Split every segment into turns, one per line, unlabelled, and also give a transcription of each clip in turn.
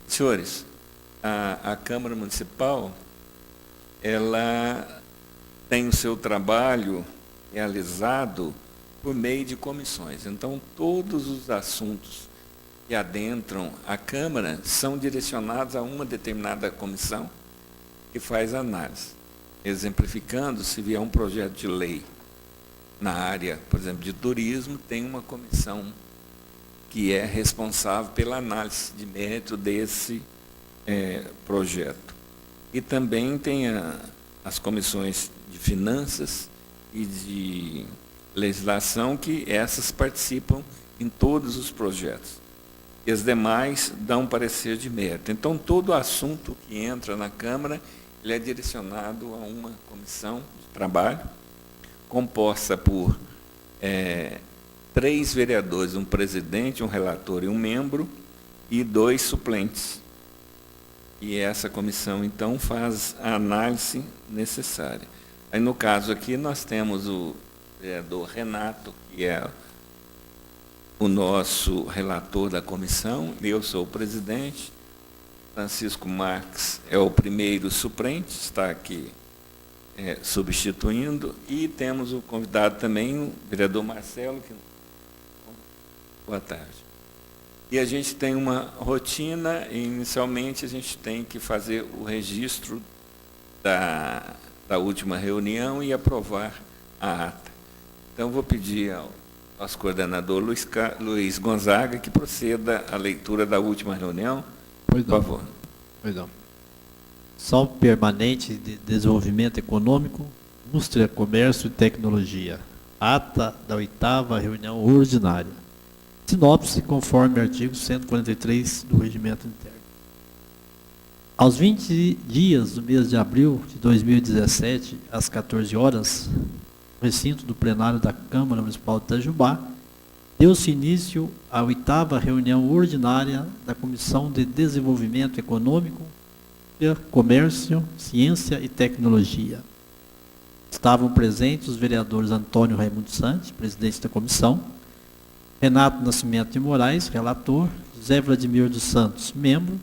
Senhores, a Câmara Municipal, ela tem o seu trabalho realizado por meio de comissões. Então, todos os assuntos que adentram a Câmara são direcionados a uma determinada comissão que faz análise. Exemplificando, se vier um projeto de lei na área, por exemplo, de turismo, tem uma comissão que é responsável pela análise de mérito desse projeto. E também tem as comissões de finanças e de legislação, que essas participam em todos os projetos. E as demais dão parecer de mérito. Então, todo assunto que entra na Câmara, ele é direcionado a uma comissão de trabalho, composta por 3 vereadores, um presidente, um relator e um membro, e 2 suplentes. E essa comissão, então, faz a análise necessária. Aí, no caso aqui, nós temos o vereador Renato, que é o nosso relator da comissão, eu sou o presidente, Francisco Marques é o primeiro suplente, está aqui substituindo, e temos o convidado também, o vereador Marcelo, que... Boa tarde. E a gente tem uma rotina, e inicialmente a gente tem que fazer o registro da última reunião e aprovar a ata. Então, vou pedir ao nosso coordenador Luiz Gonzaga que proceda à leitura da última reunião. Por favor.
Perdão. Ação Permanente de Desenvolvimento Econômico, Indústria, Comércio e Tecnologia. Ata da 8ª reunião ordinária. Sinopse conforme artigo 143 do Regimento Interno. Aos 20 dias do mês de abril de 2017, às 14 horas, no recinto do plenário da Câmara Municipal de Itajubá, deu-se início à 8ª reunião ordinária da Comissão de Desenvolvimento Econômico, Comércio, Ciência e Tecnologia. Estavam presentes os vereadores Antônio Raimundo Santos, presidente da comissão, Renato Nascimento de Moraes, relator, José Vladimir dos Santos, membro.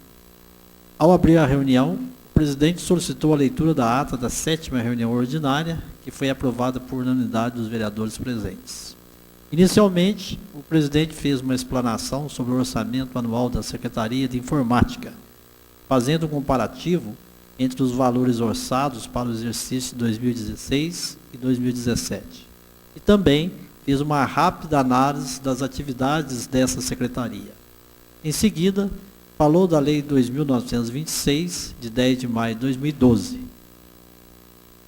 Ao abrir a reunião, o presidente solicitou a leitura da ata da 7ª reunião ordinária, que foi aprovada por unanimidade dos vereadores presentes. Inicialmente, o presidente fez uma explanação sobre o orçamento anual da Secretaria de Informática, fazendo um comparativo entre os valores orçados para o exercício de 2016 e 2017. E também fez uma rápida análise das atividades dessa secretaria. Em seguida, falou da Lei 2.926, de 10 de maio de 2012.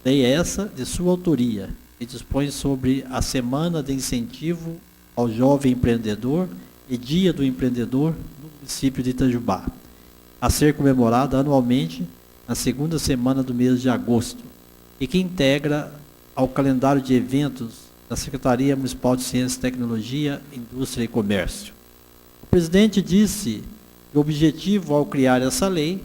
Lei essa de sua autoria, que dispõe sobre a Semana de Incentivo ao Jovem Empreendedor e Dia do Empreendedor no município de Itajubá, a ser comemorada anualmente na 2ª semana do mês de agosto, e que integra ao calendário de eventos da Secretaria Municipal de Ciência, Tecnologia, Indústria e Comércio. O presidente disse que o objetivo ao criar essa lei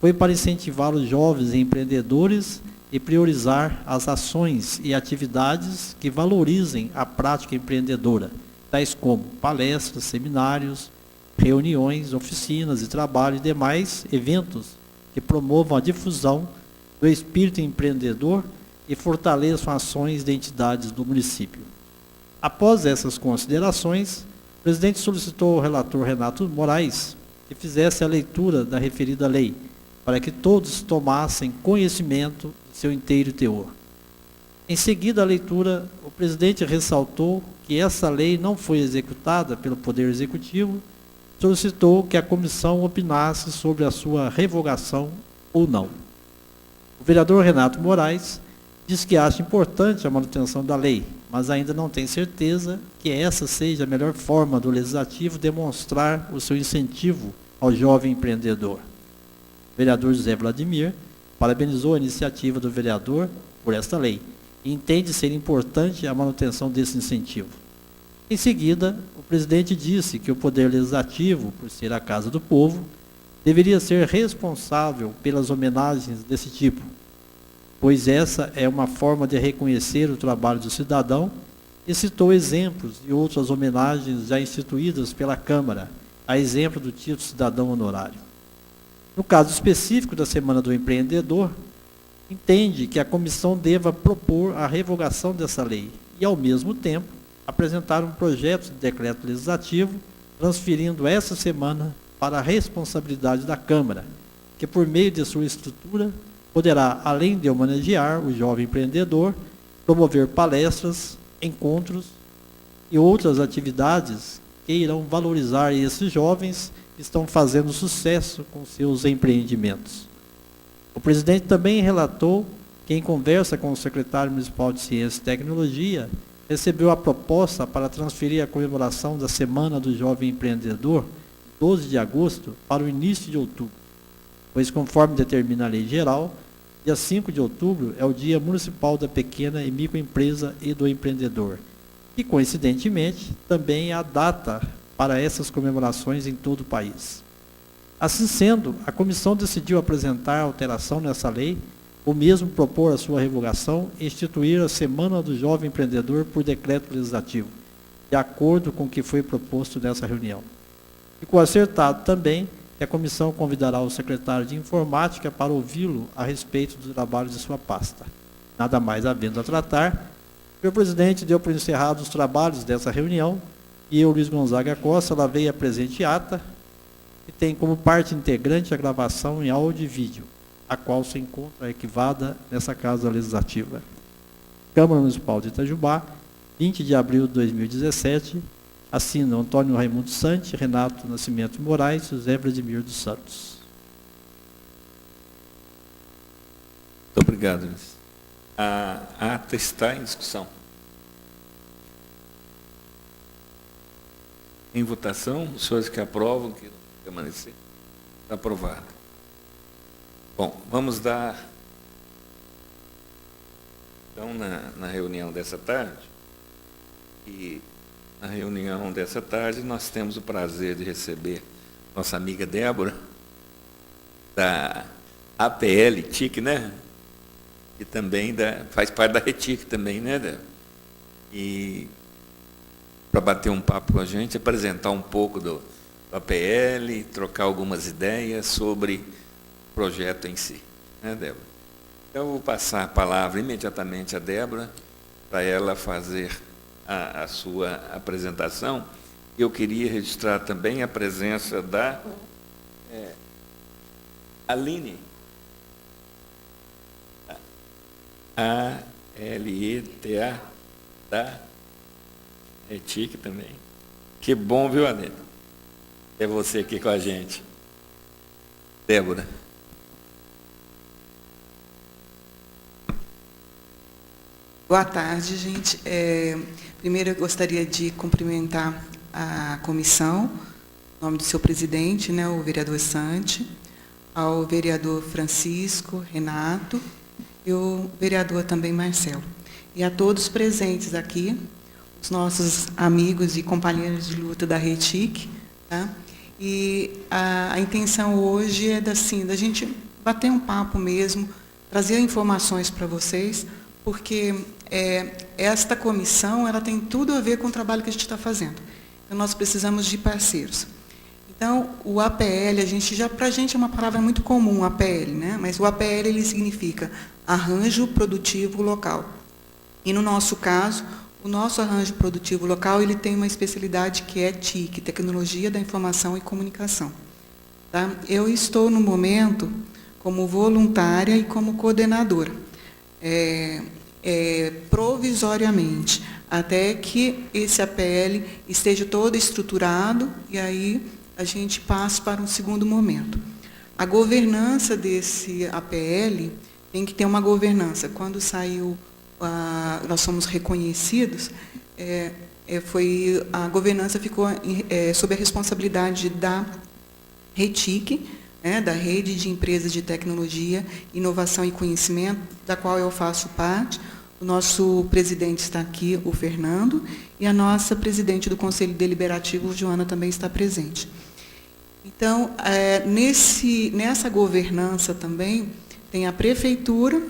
foi para incentivar os jovens empreendedores e priorizar as ações e atividades que valorizem a prática empreendedora, tais como palestras, seminários, reuniões, oficinas de trabalho e demais eventos que promovam a difusão do espírito empreendedor e fortaleçam ações de entidades do município. Após essas considerações, o presidente solicitou ao relator Renato Moraes que fizesse a leitura da referida lei, para que todos tomassem conhecimento de seu inteiro teor. Em seguida à leitura, o presidente ressaltou que essa lei não foi executada pelo Poder Executivo, solicitou que a comissão opinasse sobre a sua revogação ou não. O vereador Renato Moraes diz que acha importante a manutenção da lei, mas ainda não tem certeza que essa seja a melhor forma do Legislativo demonstrar o seu incentivo ao jovem empreendedor. O vereador José Vladimir parabenizou a iniciativa do vereador por esta lei e entende ser importante a manutenção desse incentivo. Em seguida, o presidente disse que o Poder Legislativo, por ser a Casa do Povo, deveria ser responsável pelas homenagens desse tipo, pois essa é uma forma de reconhecer o trabalho do cidadão, e citou exemplos de outras homenagens já instituídas pela Câmara, a exemplo do título cidadão honorário. No caso específico da Semana do Empreendedor, entende que a comissão deva propor a revogação dessa lei e, ao mesmo tempo, apresentar um projeto de decreto legislativo transferindo essa semana para a responsabilidade da Câmara, que, por meio de sua estrutura, poderá, além de homenagear o jovem empreendedor, promover palestras, encontros e outras atividades que irão valorizar esses jovens que estão fazendo sucesso com seus empreendimentos. O presidente também relatou que, em conversa com o secretário municipal de Ciência e Tecnologia, recebeu a proposta para transferir a comemoração da Semana do Jovem Empreendedor, 12 de agosto, para o início de outubro, pois, conforme determina a lei geral, dia 5 de outubro é o Dia Municipal da Pequena e Microempresa e do Empreendedor, e, coincidentemente, também é a data para essas comemorações em todo o país. Assim sendo, a comissão decidiu apresentar alteração nessa lei, ou mesmo propor a sua revogação e instituir a Semana do Jovem Empreendedor por decreto legislativo, de acordo com o que foi proposto nessa reunião. Ficou acertado também que a comissão convidará o secretário de Informática para ouvi-lo a respeito do trabalho de sua pasta. Nada mais havendo a tratar, o presidente deu por encerrados os trabalhos dessa reunião e eu, Luiz Gonzaga Costa, lavei a presente ata, que tem como parte integrante a gravação em áudio e vídeo, a qual se encontra arquivada nessa Casa Legislativa. Câmara Municipal de Itajubá, 20 de abril de 2017, assinam Antônio Raimundo Santi, Renato Nascimento Moraes e José Vladimir dos Santos.
Muito obrigado, Luiz. A ata está em discussão. Em votação, os senhores que aprovam, que não permanecer, está aprovado. Bom, vamos dar, então, na reunião dessa tarde, e na reunião dessa tarde nós temos o prazer de receber nossa amiga Débora, da APL TIC, né? E também faz parte da RETIC também, né, Débora? E para bater um papo com a gente, apresentar um pouco do APL, trocar algumas ideias sobre o projeto em si, né, Débora? Então, eu vou passar a palavra imediatamente a Débora, para ela fazer a sua apresentação. Eu queria registrar também a presença da Aline, A-L-E-T-A, da RETIC também. Que bom, viu, Aline? É você aqui com a gente. Débora.
Boa tarde, gente. Primeiro, eu gostaria de cumprimentar a comissão, em nome do seu presidente, né, o vereador Santi, ao vereador Francisco, Renato, e o vereador também Marcelo. E a todos presentes aqui, os nossos amigos e companheiros de luta da RETIC, tá? E a intenção hoje é da gente bater um papo mesmo, trazer informações para vocês, porque esta comissão ela tem tudo a ver com o trabalho que a gente está fazendo. Então, nós precisamos de parceiros. Então, o APL, para a gente é uma palavra muito comum, APL, né? Mas o APL ele significa Arranjo Produtivo Local. E, no nosso caso, o nosso arranjo produtivo local ele tem uma especialidade que é TIC, Tecnologia da Informação e Comunicação. Tá? Eu estou, no momento, como voluntária e como coordenadora. Provisoriamente, até que esse APL esteja todo estruturado, e aí a gente passa para um segundo momento. A governança desse APL tem que ter uma governança. Quando saiu, nós somos reconhecidos, a governança ficou sob a responsabilidade da RETIC, da Rede de Empresas de Tecnologia, Inovação e Conhecimento, da qual eu faço parte. O nosso presidente está aqui, o Fernando, e a nossa presidente do Conselho Deliberativo, Joana, também está presente. Então, nessa governança também, tem a Prefeitura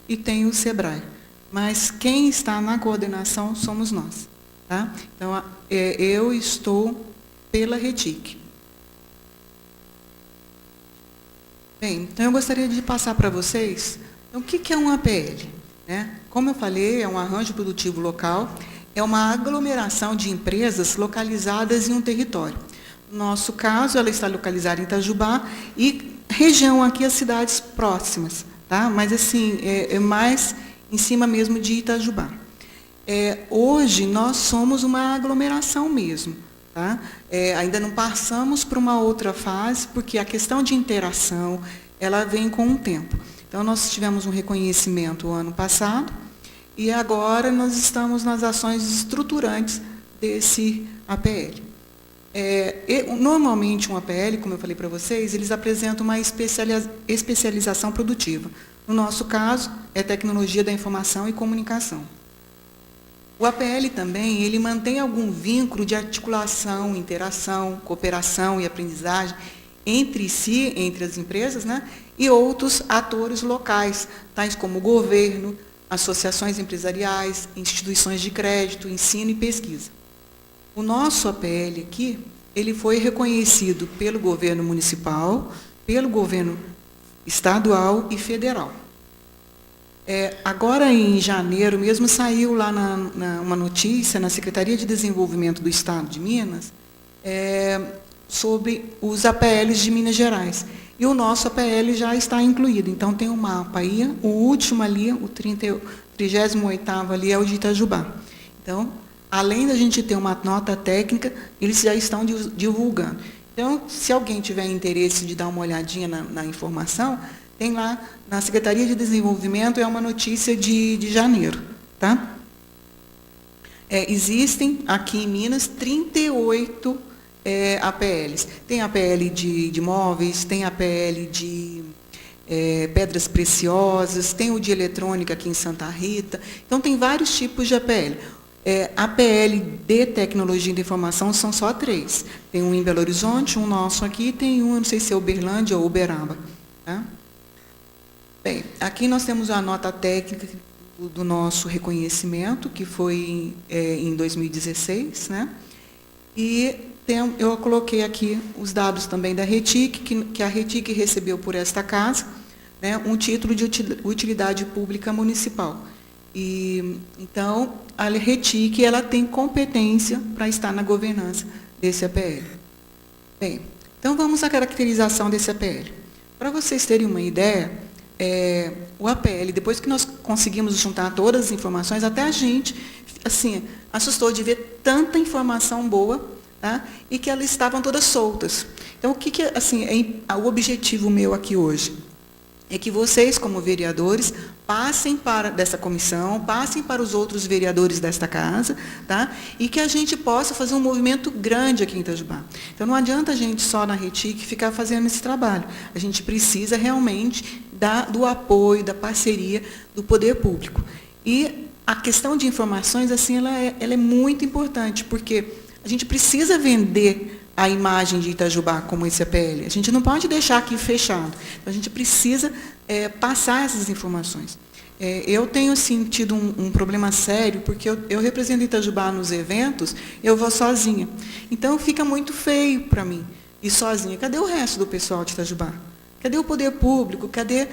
e tem o SEBRAE. Mas quem está na coordenação somos nós. Tá? Então, eu estou pela RETIC. Bem, então eu gostaria de passar para vocês então, o que é um APL, né? Como eu falei, é um arranjo produtivo local, é uma aglomeração de empresas localizadas em um território. No nosso caso, ela está localizada em Itajubá e região aqui, as cidades próximas, tá? Mas assim, é mais em cima mesmo de Itajubá. Hoje, nós somos uma aglomeração mesmo. Tá? Ainda não passamos para uma outra fase, porque a questão de interação, ela vem com o tempo. Então, nós tivemos um reconhecimento o ano passado, e agora nós estamos nas ações estruturantes desse APL. Normalmente, um APL, como eu falei para vocês, eles apresentam uma especialização produtiva. No nosso caso, é tecnologia da informação e comunicação. O APL também, ele mantém algum vínculo de articulação, interação, cooperação e aprendizagem entre si, entre as empresas, né, e outros atores locais, tais como o governo, associações empresariais, instituições de crédito, ensino e pesquisa. O nosso APL aqui, ele foi reconhecido pelo governo municipal, pelo governo estadual e federal. Agora, em janeiro mesmo, saiu lá uma notícia na Secretaria de Desenvolvimento do Estado de Minas sobre os APLs de Minas Gerais. E o nosso APL já está incluído. Então, tem um mapa aí, o último ali, o 38º ali é o de Itajubá. Então, além da gente ter uma nota técnica, eles já estão divulgando. Então, se alguém tiver interesse de dar uma olhadinha na informação, tem lá na Secretaria de Desenvolvimento, é uma notícia de janeiro. Tá? Existem aqui em Minas 38 APLs. Tem APL de móveis, tem APL de pedras preciosas, tem o de eletrônica aqui em Santa Rita. Então, tem vários tipos de APL. APL de tecnologia de informação são só 3. Tem um em Belo Horizonte, um nosso aqui, tem um, não sei se é Uberlândia ou Uberaba. Tá? Bem, aqui nós temos a nota técnica do nosso reconhecimento, que foi em 2016, né? E eu coloquei aqui os dados também da RETIC, que a RETIC recebeu por esta casa, né, um título de utilidade pública municipal. Então, a RETIC, ela tem competência para estar na governança desse APL. Bem, então vamos à caracterização desse APL. Para vocês terem uma ideia, o APL, depois que nós conseguimos juntar todas as informações, até a gente, assim, assustou de ver tanta informação boa, tá? E que elas estavam todas soltas. Então, o objetivo meu aqui hoje é que vocês, como vereadores, passem dessa comissão, passem para os outros vereadores desta casa, tá? E que a gente possa fazer um movimento grande aqui em Itajubá. Então, não adianta a gente só na RETIC ficar fazendo esse trabalho. A gente precisa realmente do apoio, da parceria do poder público. E a questão de informações, assim, ela é muito importante, porque a gente precisa vender a imagem de Itajubá como esse APL. A gente não pode deixar aqui fechado. Então, a gente precisa passar essas informações. Eu tenho sentido um problema sério, porque eu represento Itajubá nos eventos, eu vou sozinha. Então, fica muito feio para mim ir sozinha. Cadê o resto do pessoal de Itajubá? Cadê o poder público? Cadê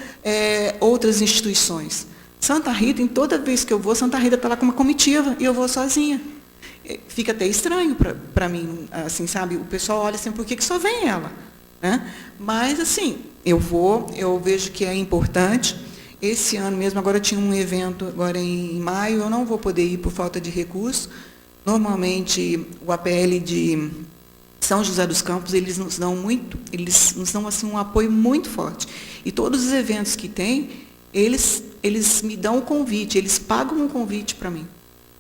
outras instituições? Santa Rita, em toda vez que eu vou, Santa Rita está lá com uma comitiva e eu vou sozinha. Fica até estranho para mim, assim, sabe? O pessoal olha assim, por que só vem ela? Né? Mas, assim, eu vejo que é importante. Esse ano mesmo, agora tinha um evento, agora em maio, eu não vou poder ir por falta de recurso. Normalmente, o APL de São José dos Campos, eles nos dão assim, um apoio muito forte. E todos os eventos que tem, eles me dão o convite, eles pagam um convite para mim.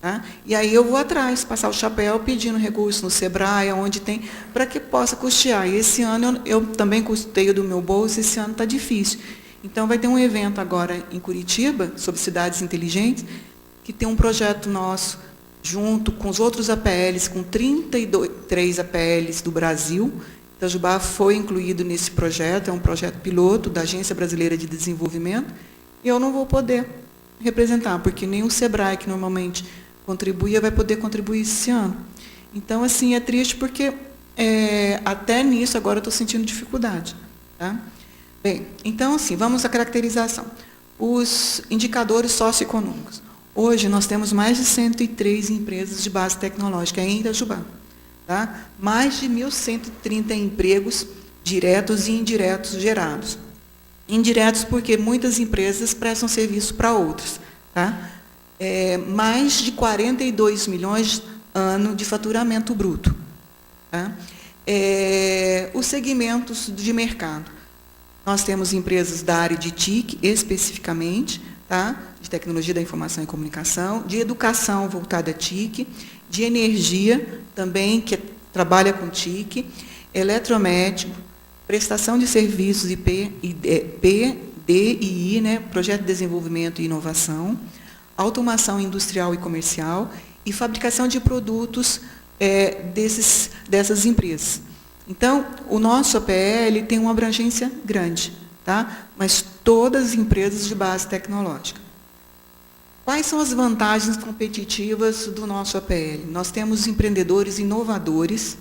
Tá? E aí eu vou atrás, passar o chapéu, pedindo recurso no Sebrae, onde tem, para que possa custear. E esse ano eu também custeio do meu bolso, esse ano está difícil. Então, vai ter um evento agora em Curitiba, sobre cidades inteligentes, que tem um projeto nosso, junto com os outros APLs, com 33 APLs do Brasil. Itajubá foi incluído nesse projeto, é um projeto piloto da Agência Brasileira de Desenvolvimento, e eu não vou poder representar, porque nem o Sebrae, que normalmente contribuía, vai poder contribuir esse ano. Então, assim, é triste porque até nisso agora eu estou sentindo dificuldade. Tá? Bem, então, assim, vamos à caracterização. Os indicadores socioeconômicos. Hoje, nós temos mais de 103 empresas de base tecnológica em Itajubá. Tá? Mais de 1.130 empregos diretos e indiretos gerados. Indiretos porque muitas empresas prestam serviço para outras. Tá? Mais de 42 milhões ano de faturamento bruto. Tá? Os segmentos de mercado. Nós temos empresas da área de TIC, especificamente, tá? De tecnologia da informação e comunicação, de educação voltada a TIC, de energia, também, que trabalha com TIC, eletromédico, prestação de serviços e PDI, né? Projeto de Desenvolvimento e Inovação, automação industrial e comercial e fabricação de produtos dessas empresas. Então, o nosso APL tem uma abrangência grande, tá? Mas todas as empresas de base tecnológica. Quais são as vantagens competitivas do nosso APL? Nós temos empreendedores inovadores,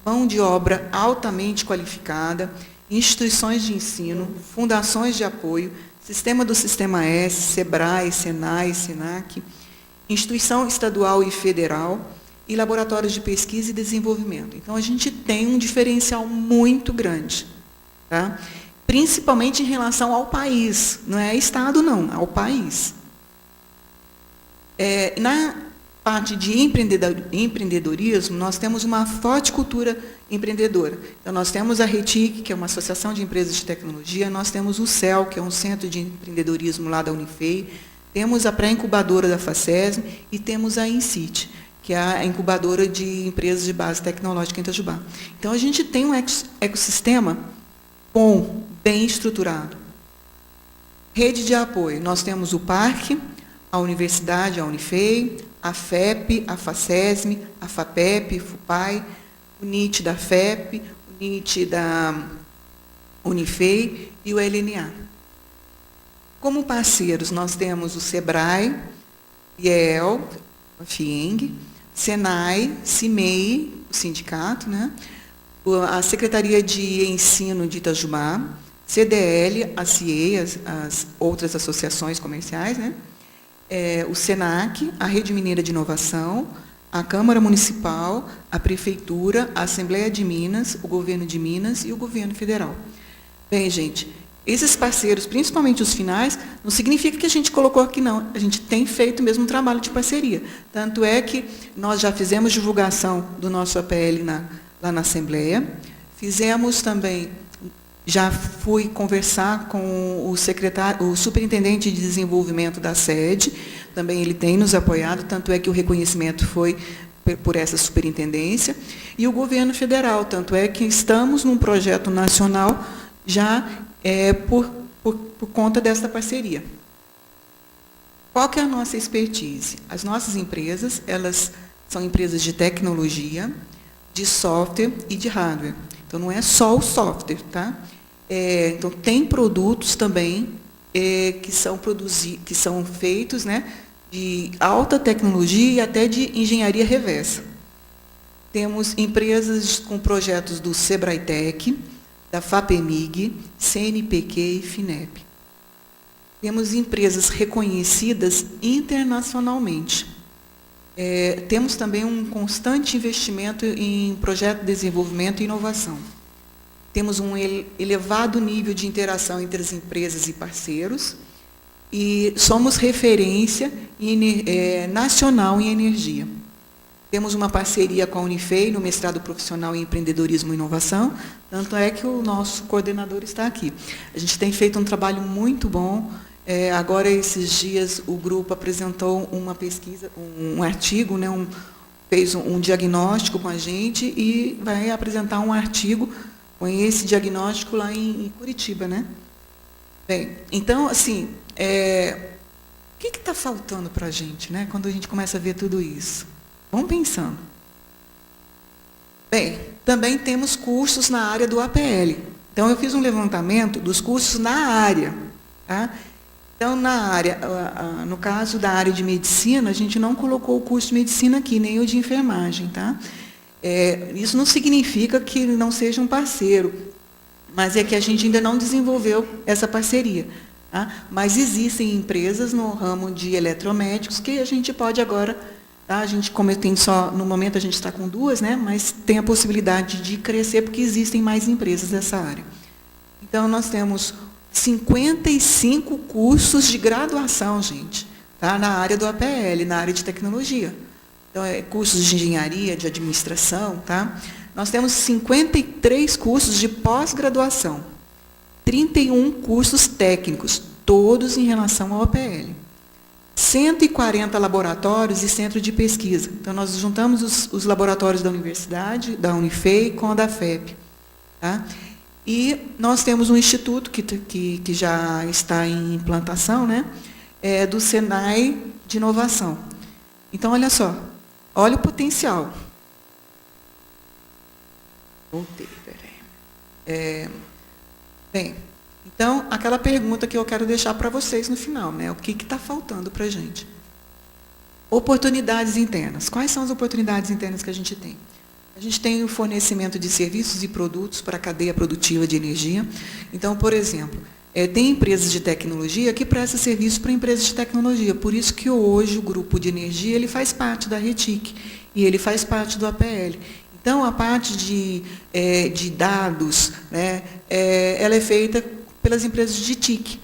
mão de obra altamente qualificada, instituições de ensino, fundações de apoio, sistema do Sistema S, SEBRAE, SENAI, SENAC, instituição estadual e federal, e laboratórios de pesquisa e desenvolvimento. Então, a gente tem um diferencial muito grande, tá? Principalmente em relação ao país, não é Estado, não, ao país. Na parte de empreendedorismo, nós temos uma forte cultura empreendedora. Então, nós temos a RETIC, que é uma associação de empresas de tecnologia, nós temos o CEL, que é um centro de empreendedorismo lá da Unifei, temos a pré-incubadora da FACESM e temos a INCIT, que é a incubadora de empresas de base tecnológica em Itajubá. Então, a gente tem um ecossistema bom, bem estruturado. Rede de apoio. Nós temos o Parque, a Universidade, a Unifei, a FEP, a FACESM, a FAPEP, FUPAI, o NIT da FEP, o NIT da Unifei e o LNA. Como parceiros, nós temos o SEBRAE, IEL, a FIENG, SENAI, CIMEI, o sindicato, né? A Secretaria de Ensino de Itajubá, CDL, a CIEI, as outras associações comerciais, né? O SENAC, a Rede Mineira de Inovação, a Câmara Municipal, a Prefeitura, a Assembleia de Minas, o Governo de Minas e o Governo Federal. Bem, gente, esses parceiros, principalmente os finais, não significa que a gente colocou aqui, não. A gente tem feito mesmo um trabalho de parceria. Tanto é que nós já fizemos divulgação do nosso APL lá na Assembleia. Fizemos também, já fui conversar com o superintendente de desenvolvimento da sede, também ele tem nos apoiado, tanto é que o reconhecimento foi por essa superintendência. E o governo federal, tanto é que estamos num projeto nacional já por conta dessa parceria. Qual que é a nossa expertise? As nossas empresas, elas são empresas de tecnologia, de software e de hardware. Então, não é só o software, tá? Então, tem produtos também que são feitos, né, de alta tecnologia e até de engenharia reversa. Temos empresas com projetos do SEBRAE-TEC, da FAPEMIG, CNPq e FINEP. Temos empresas reconhecidas internacionalmente. Temos também um constante investimento em projeto de desenvolvimento e inovação. Temos um elevado nível de interação entre as empresas e parceiros e somos referência nacional em energia. Temos uma parceria com a Unifei no mestrado profissional em empreendedorismo e inovação, tanto é que o nosso coordenador está aqui. A gente tem feito um trabalho muito bom. Agora, esses dias, o grupo apresentou uma pesquisa, um artigo, né, fez um diagnóstico com a gente e vai apresentar um artigo com esse diagnóstico lá em Curitiba, né? Bem, então, assim, o que está faltando para a gente, né, quando a gente começa a ver tudo isso? Vamos pensando. Bem, também temos cursos na área do APL. Então, eu fiz um levantamento dos cursos na área. Tá? Então, na área, no caso da área de medicina, a gente não colocou o curso de medicina aqui, nem o de enfermagem. Tá? Isso não significa que não seja um parceiro, mas é que a gente ainda não desenvolveu essa parceria. Tá? Mas existem empresas no ramo de eletromédicos que a gente pode agora, tá? A gente, como tem só, no momento a gente está com 2, né? Mas tem a possibilidade de crescer porque existem mais empresas dessa área. Então, nós temos 55 cursos de graduação, gente, tá? Na área do APL, na área de tecnologia. Então, cursos de engenharia, de administração, tá? Nós temos 53 cursos de pós-graduação, 31 cursos técnicos, todos em relação ao APL. 140 laboratórios e centro de pesquisa. Então, nós juntamos os laboratórios da universidade, da Unifei, com a da FEP. Tá? E nós temos um instituto que já está em implantação, né? Do Senai de Inovação. Então, olha só, olha o potencial. Voltei, peraí. Bem, então, aquela pergunta que eu quero deixar para vocês no final, né? O que está faltando para a gente? Oportunidades internas. Quais são as oportunidades internas que a gente tem? A gente tem o fornecimento de serviços e produtos para a cadeia produtiva de energia. Então, por exemplo, tem empresas de tecnologia que prestam serviço para empresas de tecnologia. Por isso que hoje o grupo de energia ele faz parte da RETIC e ele faz parte do APL. Então, a parte de dados, né, ela é feita pelas empresas de TIC,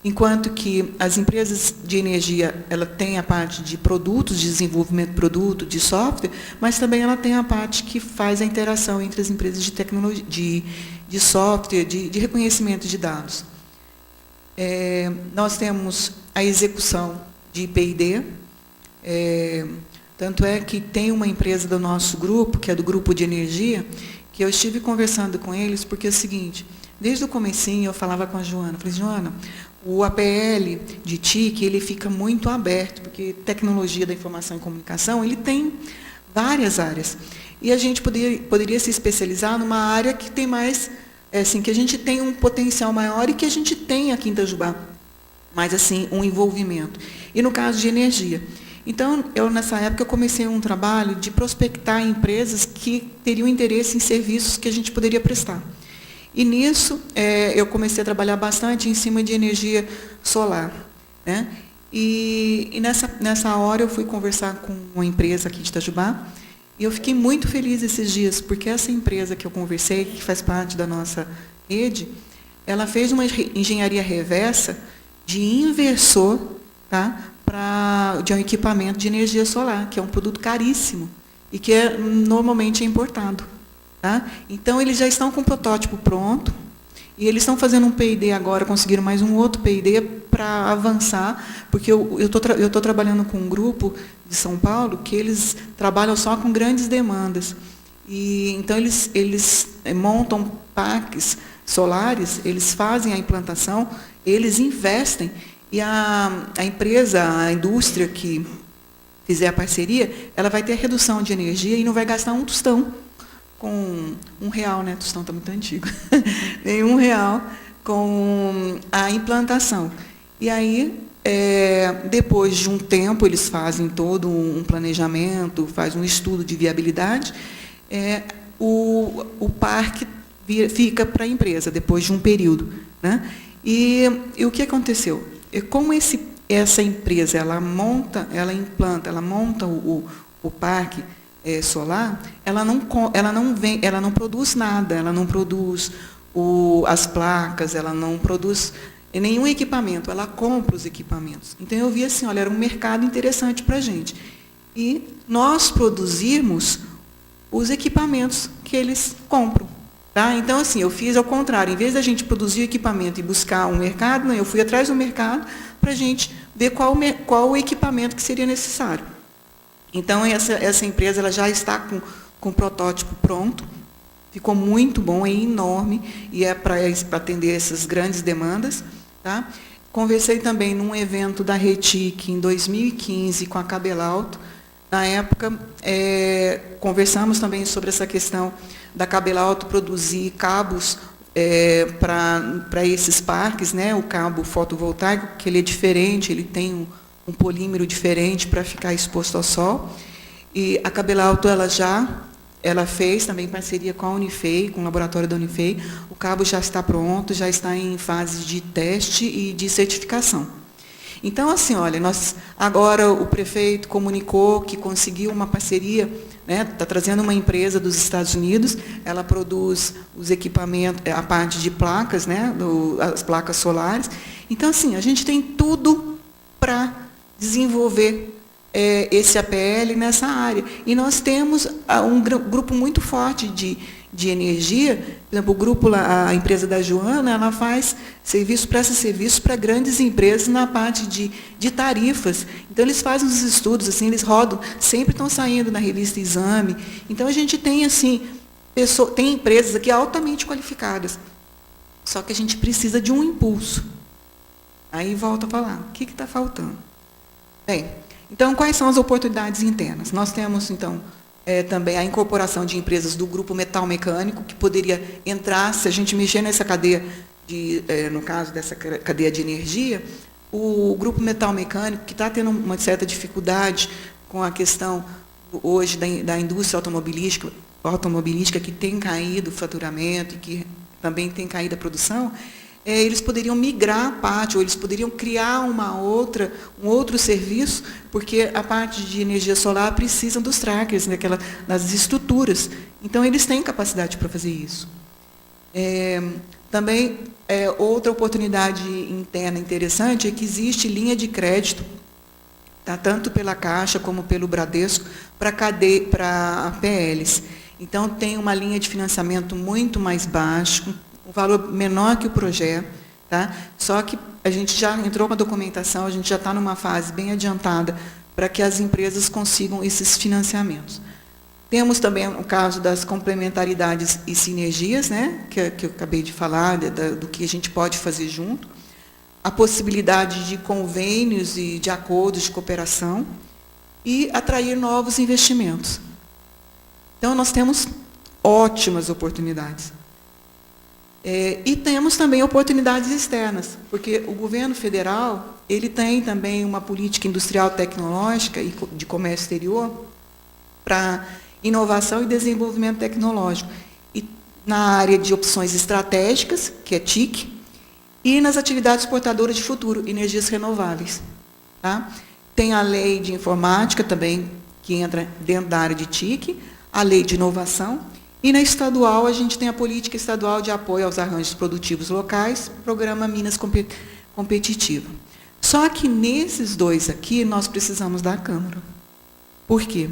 enquanto que as empresas de energia ela tem a parte de produtos, de desenvolvimento de produto, de software, mas também ela tem a parte que faz a interação entre as empresas de tecnologia, de software, de reconhecimento de dados. Nós temos a execução de I+D+, tanto é que tem uma empresa do nosso grupo, que é do grupo de energia, que eu estive conversando com eles, porque é o seguinte, desde o comecinho eu falava com a Joana, falei, Joana, o APL de TIC, ele fica muito aberto, porque tecnologia da informação e comunicação, ele tem várias áreas. E a gente poderia se especializar numa área que tem mais, assim, que a gente tem um potencial maior e que a gente tem aqui em Itajubá, mais assim, um envolvimento. E no caso de energia. Então, nessa época, eu comecei um trabalho de prospectar empresas que teriam interesse em serviços que a gente poderia prestar. E nisso, eu comecei a trabalhar bastante em cima de energia solar. Né? E nessa hora eu fui conversar com uma empresa aqui de Itajubá, e eu fiquei muito feliz esses dias, porque essa empresa que eu conversei, que faz parte da nossa rede, ela fez uma engenharia reversa de inversor, tá? De um equipamento de energia solar, que é um produto caríssimo e que normalmente é importado. Tá? Então, eles já estão com o protótipo pronto e eles estão fazendo um P&D agora, conseguiram mais um outro P&D para avançar, porque eu estou trabalhando com um grupo de São Paulo que eles trabalham só com grandes demandas. E, então, eles montam parques solares, eles fazem a implantação, eles investem. E a empresa, a indústria que fizer a parceria, ela vai ter a redução de energia e não vai gastar um tostão com R$1, né? Tostão está muito antigo. Nem R$1 com a implantação. E aí, depois de um tempo, eles fazem todo um planejamento, fazem um estudo de viabilidade, o parque fica para a empresa, depois de um período. Né? E o que aconteceu? Como essa empresa ela monta o parque solar, ela não produz nada, ela não produz as placas, ela não produz nenhum equipamento, ela compra os equipamentos. Então eu vi assim, olha, era um mercado interessante para a gente. E nós produzimos os equipamentos que eles compram. Tá? Então, assim, eu fiz ao contrário. Em vez da gente produzir o equipamento e buscar um mercado, não, eu fui atrás do mercado para a gente ver qual o equipamento que seria necessário. Então, essa empresa ela já está com o protótipo pronto, ficou muito bom, é enorme, e é para atender essas grandes demandas. Tá? Conversei também num evento da RETIC em 2015 com a Cabelalto. Na época, conversamos também sobre essa questão da Cabelalto produzir cabos para esses parques, né? O cabo fotovoltaico, que ele é diferente, ele tem um polímero diferente para ficar exposto ao sol. E a Cabelalto ela já ela fez também parceria com a Unifei, com o laboratório da Unifei. O cabo já está pronto, já está em fase de teste e de certificação. Então, assim, olha, agora o prefeito comunicou que conseguiu uma parceria, né, está trazendo uma empresa dos Estados Unidos, ela produz os equipamentos, a parte de placas, né, as placas solares. Então, assim, a gente tem tudo para desenvolver esse APL nessa área. E nós temos um grupo muito forte de energia. Por exemplo, o grupo, a empresa da Joana, ela faz presta serviço para grandes empresas na parte de tarifas. Então, eles fazem os estudos, assim, eles rodam, sempre estão saindo na revista Exame. Então, a gente tem, assim, tem empresas aqui altamente qualificadas. Só que a gente precisa de um impulso. Aí volta a falar, o que está faltando? Bem, então, quais são as oportunidades internas? Nós temos, então, também a incorporação de empresas do grupo metal mecânico, que poderia entrar, se a gente mexer nessa cadeia, no caso dessa cadeia de energia, o grupo metal mecânico, que está tendo uma certa dificuldade com a questão, hoje, da indústria automobilística, que tem caído o faturamento e que também tem caído a produção, eles poderiam migrar a parte, ou eles poderiam criar um outro serviço, porque a parte de energia solar precisa dos trackers, das estruturas. Então, eles têm capacidade para fazer isso. Também, outra oportunidade interna interessante é que existe linha de crédito, tá, tanto pela Caixa como pelo Bradesco, para APLs. Então, tem uma linha de financiamento muito mais baixo, um valor menor que o projeto, tá? Só que a gente já entrou com a documentação, a gente já está numa fase bem adiantada para que as empresas consigam esses financiamentos. Temos também o caso das complementaridades e sinergias, né, que eu acabei de falar, do que a gente pode fazer junto, a possibilidade de convênios e de acordos de cooperação e atrair novos investimentos. Então, nós temos ótimas oportunidades. E temos também oportunidades externas, porque o governo federal ele tem também uma política industrial tecnológica e de comércio exterior para inovação e desenvolvimento tecnológico. E na área de opções estratégicas, que é TIC, e nas atividades portadoras de futuro, energias renováveis. Tá? Tem a lei de informática também, que entra dentro da área de TIC, a lei de inovação. E na estadual, a gente tem a política estadual de apoio aos arranjos produtivos locais, programa Minas Competitiva. Só que nesses dois aqui, nós precisamos da Câmara. Por quê?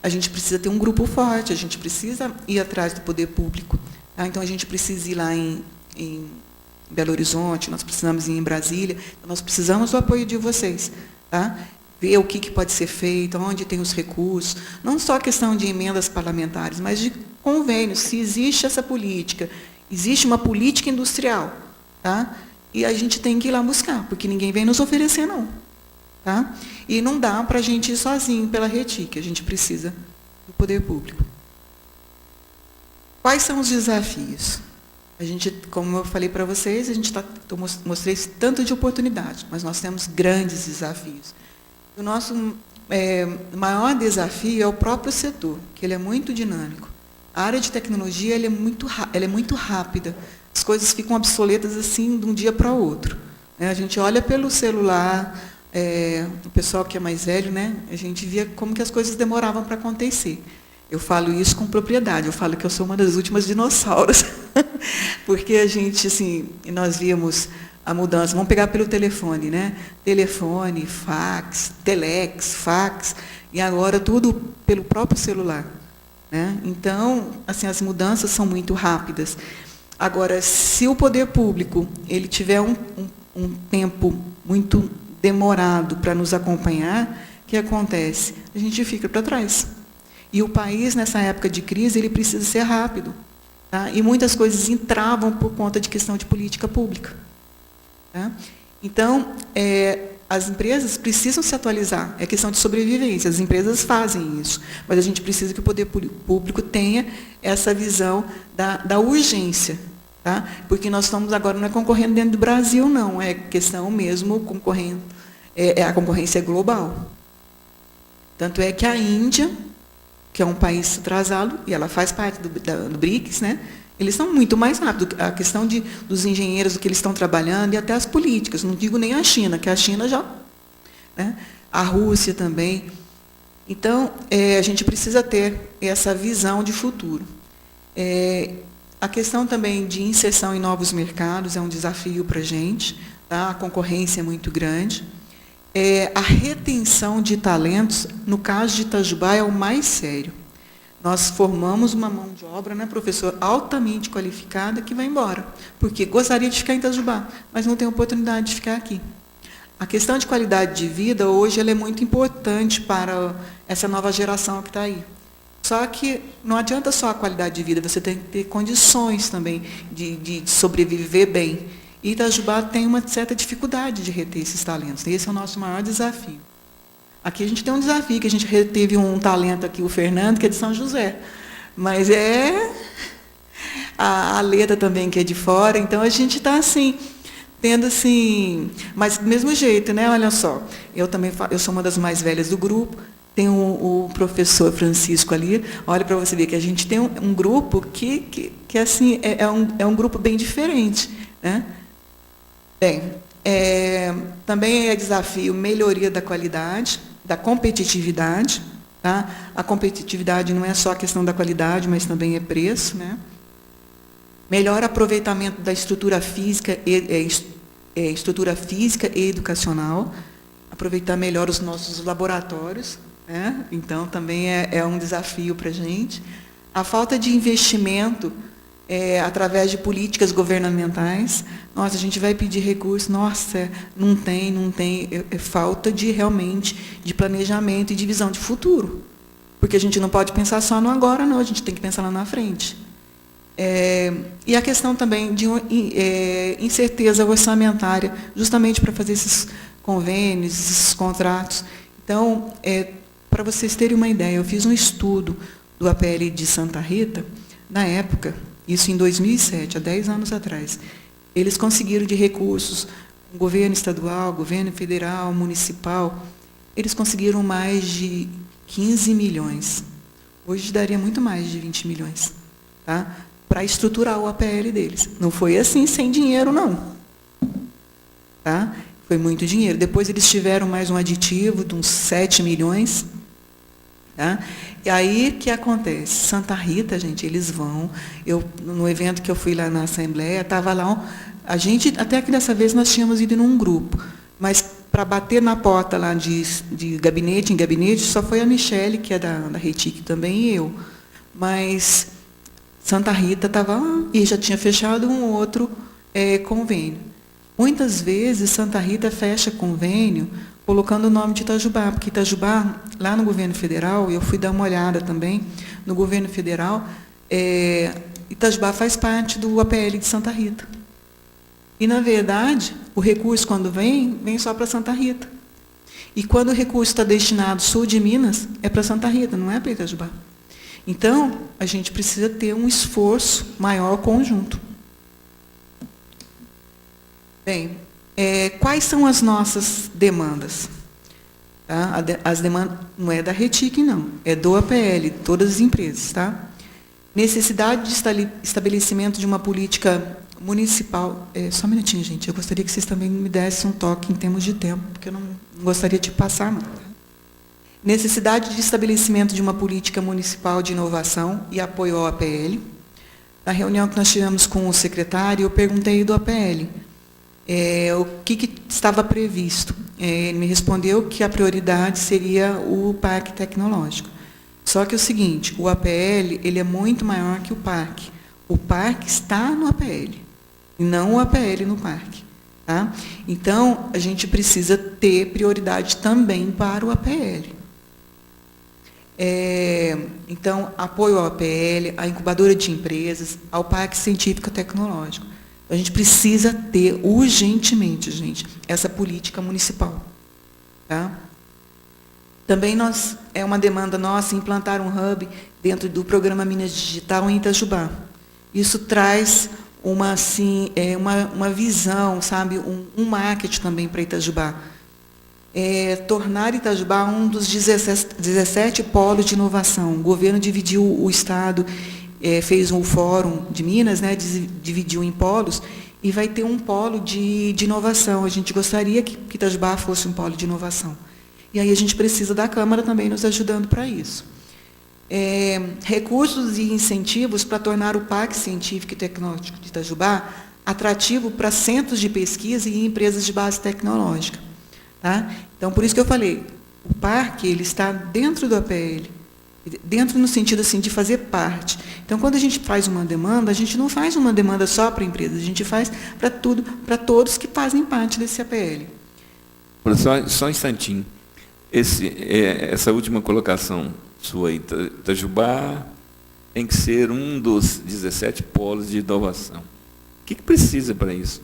A gente precisa ter um grupo forte, a gente precisa ir atrás do poder público. Tá? Então, a gente precisa ir lá em Belo Horizonte, nós precisamos ir em Brasília, nós precisamos do apoio de vocês. Tá? Ver o que pode ser feito, onde tem os recursos, não só a questão de emendas parlamentares, mas de convênios, se existe essa política, existe uma política industrial, tá? E a gente tem que ir lá buscar, porque ninguém vem nos oferecer, não. Tá? E não dá para a gente ir sozinho pela RETIC, a gente precisa do poder público. Quais são os desafios? A gente, como eu falei para vocês, mostrei tanto de oportunidade, mas nós temos grandes desafios. O nosso maior desafio é o próprio setor, que ele é muito dinâmico. A área de tecnologia ela é muito rápida. As coisas ficam obsoletas assim de um dia para o outro. A gente olha pelo celular, o pessoal que é mais velho, né, a gente via como que as coisas demoravam para acontecer. Eu falo isso com propriedade, eu falo que eu sou uma das últimas dinossauros, porque a gente, assim, nós víamos a mudança, vamos pegar pelo telefone, né? Telefone, fax, telex, fax, e agora tudo pelo próprio celular. Né? Então, assim, as mudanças são muito rápidas. Agora, se o poder público ele tiver um tempo muito demorado para nos acompanhar, o que acontece? A gente fica para trás. E o país, nessa época de crise, ele precisa ser rápido. Tá? E muitas coisas entravam por conta de questão de política pública. Tá? Então, as empresas precisam se atualizar, é questão de sobrevivência, as empresas fazem isso, mas a gente precisa que o poder público tenha essa visão da urgência, tá? Porque nós estamos agora, não é concorrendo dentro do Brasil, não, é questão mesmo concorrendo, a concorrência é global. Tanto é que a Índia que é um país atrasado, e ela faz parte do BRICS, né? Eles são muito mais rápidos. A questão dos engenheiros, do que eles estão trabalhando, e até as políticas. Não digo nem a China, que a China já... Né? A Rússia também. Então, a gente precisa ter essa visão de futuro. A questão também de inserção em novos mercados é um desafio para a gente, tá? A concorrência é muito grande. A retenção de talentos, no caso de Itajubá, é o mais sério. Nós formamos uma mão de obra, né, professor, altamente qualificada, que vai embora, porque gostaria de ficar em Itajubá, mas não tem oportunidade de ficar aqui. A questão de qualidade de vida, hoje, ela é muito importante para essa nova geração que está aí. Só que não adianta só a qualidade de vida, você tem que ter condições também de sobreviver bem. E Itajubá tem uma certa dificuldade de reter esses talentos. Esse é o nosso maior desafio. Aqui a gente tem um desafio, que a gente reteve um talento aqui, o Fernando, que é de São José. Mas a Leda também, que é de fora. Então, a gente está assim, tendo assim... Mas do mesmo jeito, né? Olha só, eu sou uma das mais velhas do grupo, tem o professor Francisco ali. Olha para você ver que a gente tem um grupo que assim, é um grupo bem diferente, né? Bem, também é desafio melhoria da qualidade, da competitividade. Tá? A competitividade não é só a questão da qualidade, mas também é preço. Né? Melhor aproveitamento da estrutura física e educacional. Aproveitar melhor os nossos laboratórios. Né? Então, também é um desafio para a gente. A falta de investimento através de políticas governamentais. Nossa, a gente vai pedir recurso, nossa, não tem, é falta realmente de planejamento e de visão de futuro. Porque a gente não pode pensar só no agora, não, a gente tem que pensar lá na frente. E a questão também de incerteza orçamentária, justamente para fazer esses convênios, esses contratos. Então, para vocês terem uma ideia, eu fiz um estudo do APL de Santa Rita, na época, isso em 2007, há 10 anos atrás. Eles conseguiram de recursos, governo estadual, governo federal, municipal, eles conseguiram mais de 15 milhões. Hoje daria muito mais de 20 milhões, tá? Para estruturar o APL deles. Não foi assim, sem dinheiro, não. Tá? Foi muito dinheiro. Depois eles tiveram mais um aditivo de uns 7 milhões. Tá? E aí, o que acontece? Santa Rita, gente, eles vão... no evento que eu fui lá na Assembleia, estava lá... A gente, até que dessa vez, nós tínhamos ido num grupo, mas para bater na porta lá de gabinete em gabinete, só foi a Michele, que é da RETIC também, e eu. Mas Santa Rita estava lá e já tinha fechado um outro convênio. Muitas vezes, Santa Rita fecha convênio colocando o nome de Itajubá, porque Itajubá, lá no governo federal, eu fui dar uma olhada também, no governo federal, Itajubá faz parte do APL de Santa Rita. E, na verdade, o recurso, quando vem só para Santa Rita. E quando o recurso está destinado sul de Minas, é para Santa Rita, não é para Itajubá. Então, a gente precisa ter um esforço maior conjunto. Bem, quais são as nossas demandas? Tá? As demandas não é da RETIC, não, é do APL, todas as empresas. Tá? Necessidade de estabelecimento de uma política municipal. Só um minutinho, gente, eu gostaria que vocês também me dessem um toque em termos de tempo, porque eu não gostaria de passar, não. Necessidade de estabelecimento de uma política municipal de inovação e apoio ao APL. Na reunião que nós tivemos com o secretário, eu perguntei do APL. O que estava previsto. Ele me respondeu que a prioridade seria o parque tecnológico. Só que é o seguinte, o APL ele é muito maior que o parque. O parque está no APL, e não o APL no parque. Tá? Então, a gente precisa ter prioridade também para o APL. Então, apoio ao APL, à incubadora de empresas, ao parque científico tecnológico. A gente precisa ter urgentemente, gente, essa política municipal. Tá? Também é uma demanda nossa implantar um hub dentro do programa Minas Digital em Itajubá. Isso traz uma visão, sabe, um marketing também para Itajubá. tornar Itajubá um dos 17 polos de inovação. O governo dividiu o Estado, fez um fórum de Minas, né, dividiu em polos, e vai ter um polo de inovação. A gente gostaria que Itajubá fosse um polo de inovação. E aí a gente precisa da Câmara também nos ajudando para isso. Recursos e incentivos para tornar o Parque Científico e Tecnológico de Itajubá atrativo para centros de pesquisa e empresas de base tecnológica. Tá? Então, por isso que eu falei, o parque ele está dentro do APL, dentro no sentido assim, de fazer parte. Então, quando a gente faz uma demanda, a gente não faz uma demanda só para empresas, a gente faz para tudo, para todos que fazem parte desse APL.
Só um instantinho. Essa última colocação sua, Itajubá tem que ser um dos 17 polos de inovação. O que precisa para isso?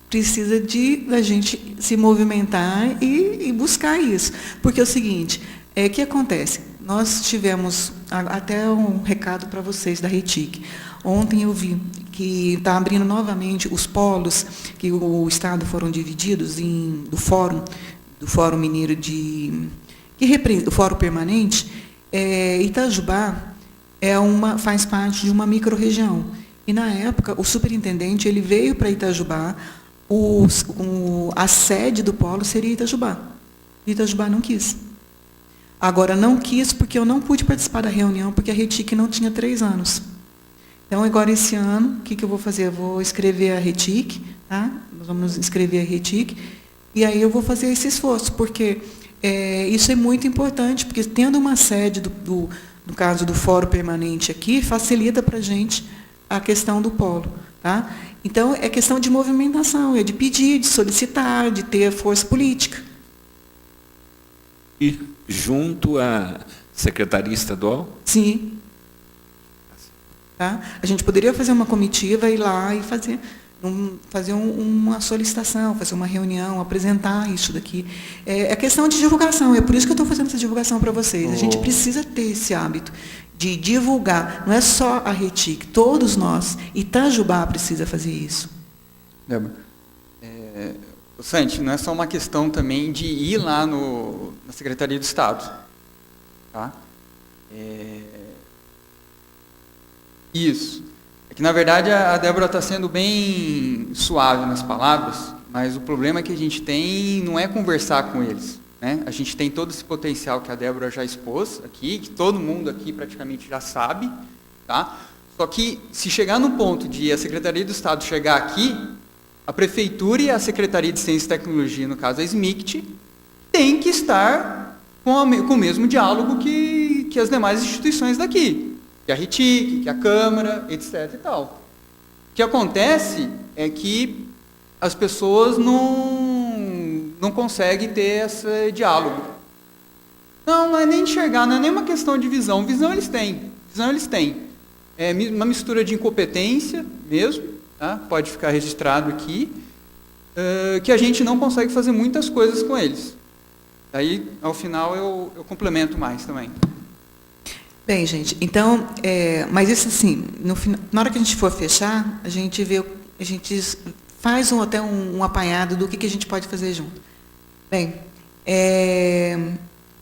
Precisa da gente se movimentar e buscar isso. Porque é o seguinte, o que acontece? Nós tivemos, até um recado para vocês da RETIC. Ontem eu vi que está abrindo novamente os polos, que o Estado foram divididos do Fórum Mineiro o Fórum Permanente. Itajubá faz parte de uma microrregião. E, na época, o superintendente ele veio para Itajubá, a sede do polo seria Itajubá. Itajubá não quis. Agora, não quis porque eu não pude participar da reunião, porque a RETIC não tinha 3 anos. Então, agora, esse ano, o que eu vou fazer? Eu vou escrever a RETIC, tá? Nós vamos escrever a RETIC, e aí eu vou fazer esse esforço, porque isso é muito importante, porque tendo uma sede, no caso do Fórum Permanente aqui, facilita para a gente a questão do polo. Tá? Então, é questão de movimentação, é de pedir, de solicitar, de ter força política.
E junto à Secretaria Estadual?
Sim. Tá? A gente poderia fazer uma comitiva, ir lá e fazer uma solicitação, fazer uma reunião, apresentar isso daqui. É questão de divulgação, é por isso que eu estou fazendo essa divulgação para vocês. A gente precisa ter esse hábito de divulgar, não é só a RETIC, todos nós, Itajubá precisa fazer isso.
Débora, Santi, não é só uma questão também de ir lá na Secretaria do Estado. Tá? Isso. É que, na verdade, a Débora está sendo bem suave nas palavras, mas o problema que a gente tem não é conversar com eles. Né? A gente tem todo esse potencial que a Débora já expôs aqui, que todo mundo aqui praticamente já sabe. Tá? Só que, se chegar no ponto de a Secretaria do Estado chegar aqui, a Prefeitura e a Secretaria de Ciência e Tecnologia, no caso a SMICT, tem que estar com o mesmo diálogo que as demais instituições daqui, que a RETIC, que a Câmara, etc. E tal. O que acontece é que as pessoas não conseguem ter esse diálogo. Não é nem enxergar, não é nem uma questão de visão. Visão eles têm. É uma mistura de incompetência mesmo, tá? Pode ficar registrado aqui, que a gente não consegue fazer muitas coisas com eles. Daí, ao final, eu complemento mais também.
Bem, gente, então, mas isso assim, na hora que a gente for fechar, a gente faz até um apanhado do que a gente pode fazer junto. Bem,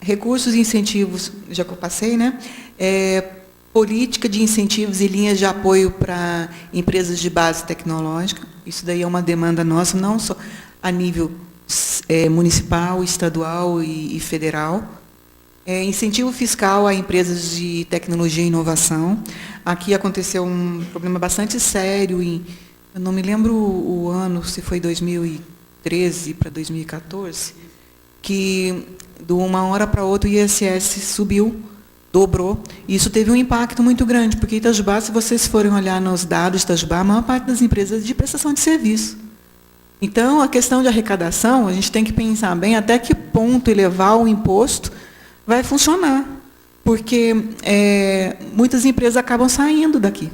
recursos e incentivos, já que eu passei, né? Política de incentivos e linhas de apoio para empresas de base tecnológica. Isso daí é uma demanda nossa, não só a nível municipal, estadual e federal. Incentivo fiscal a empresas de tecnologia e inovação. Aqui aconteceu um problema bastante sério, eu não me lembro o ano, se foi 2013 para 2014, que de uma hora para outra o ISS subiu, dobrou, e isso teve um impacto muito grande, porque Itajubá, se vocês forem olhar nos dados de Itajubá, a maior parte das empresas é de prestação de serviço. Então, a questão de arrecadação, a gente tem que pensar bem até que ponto elevar o imposto vai funcionar, porque muitas empresas acabam saindo daqui.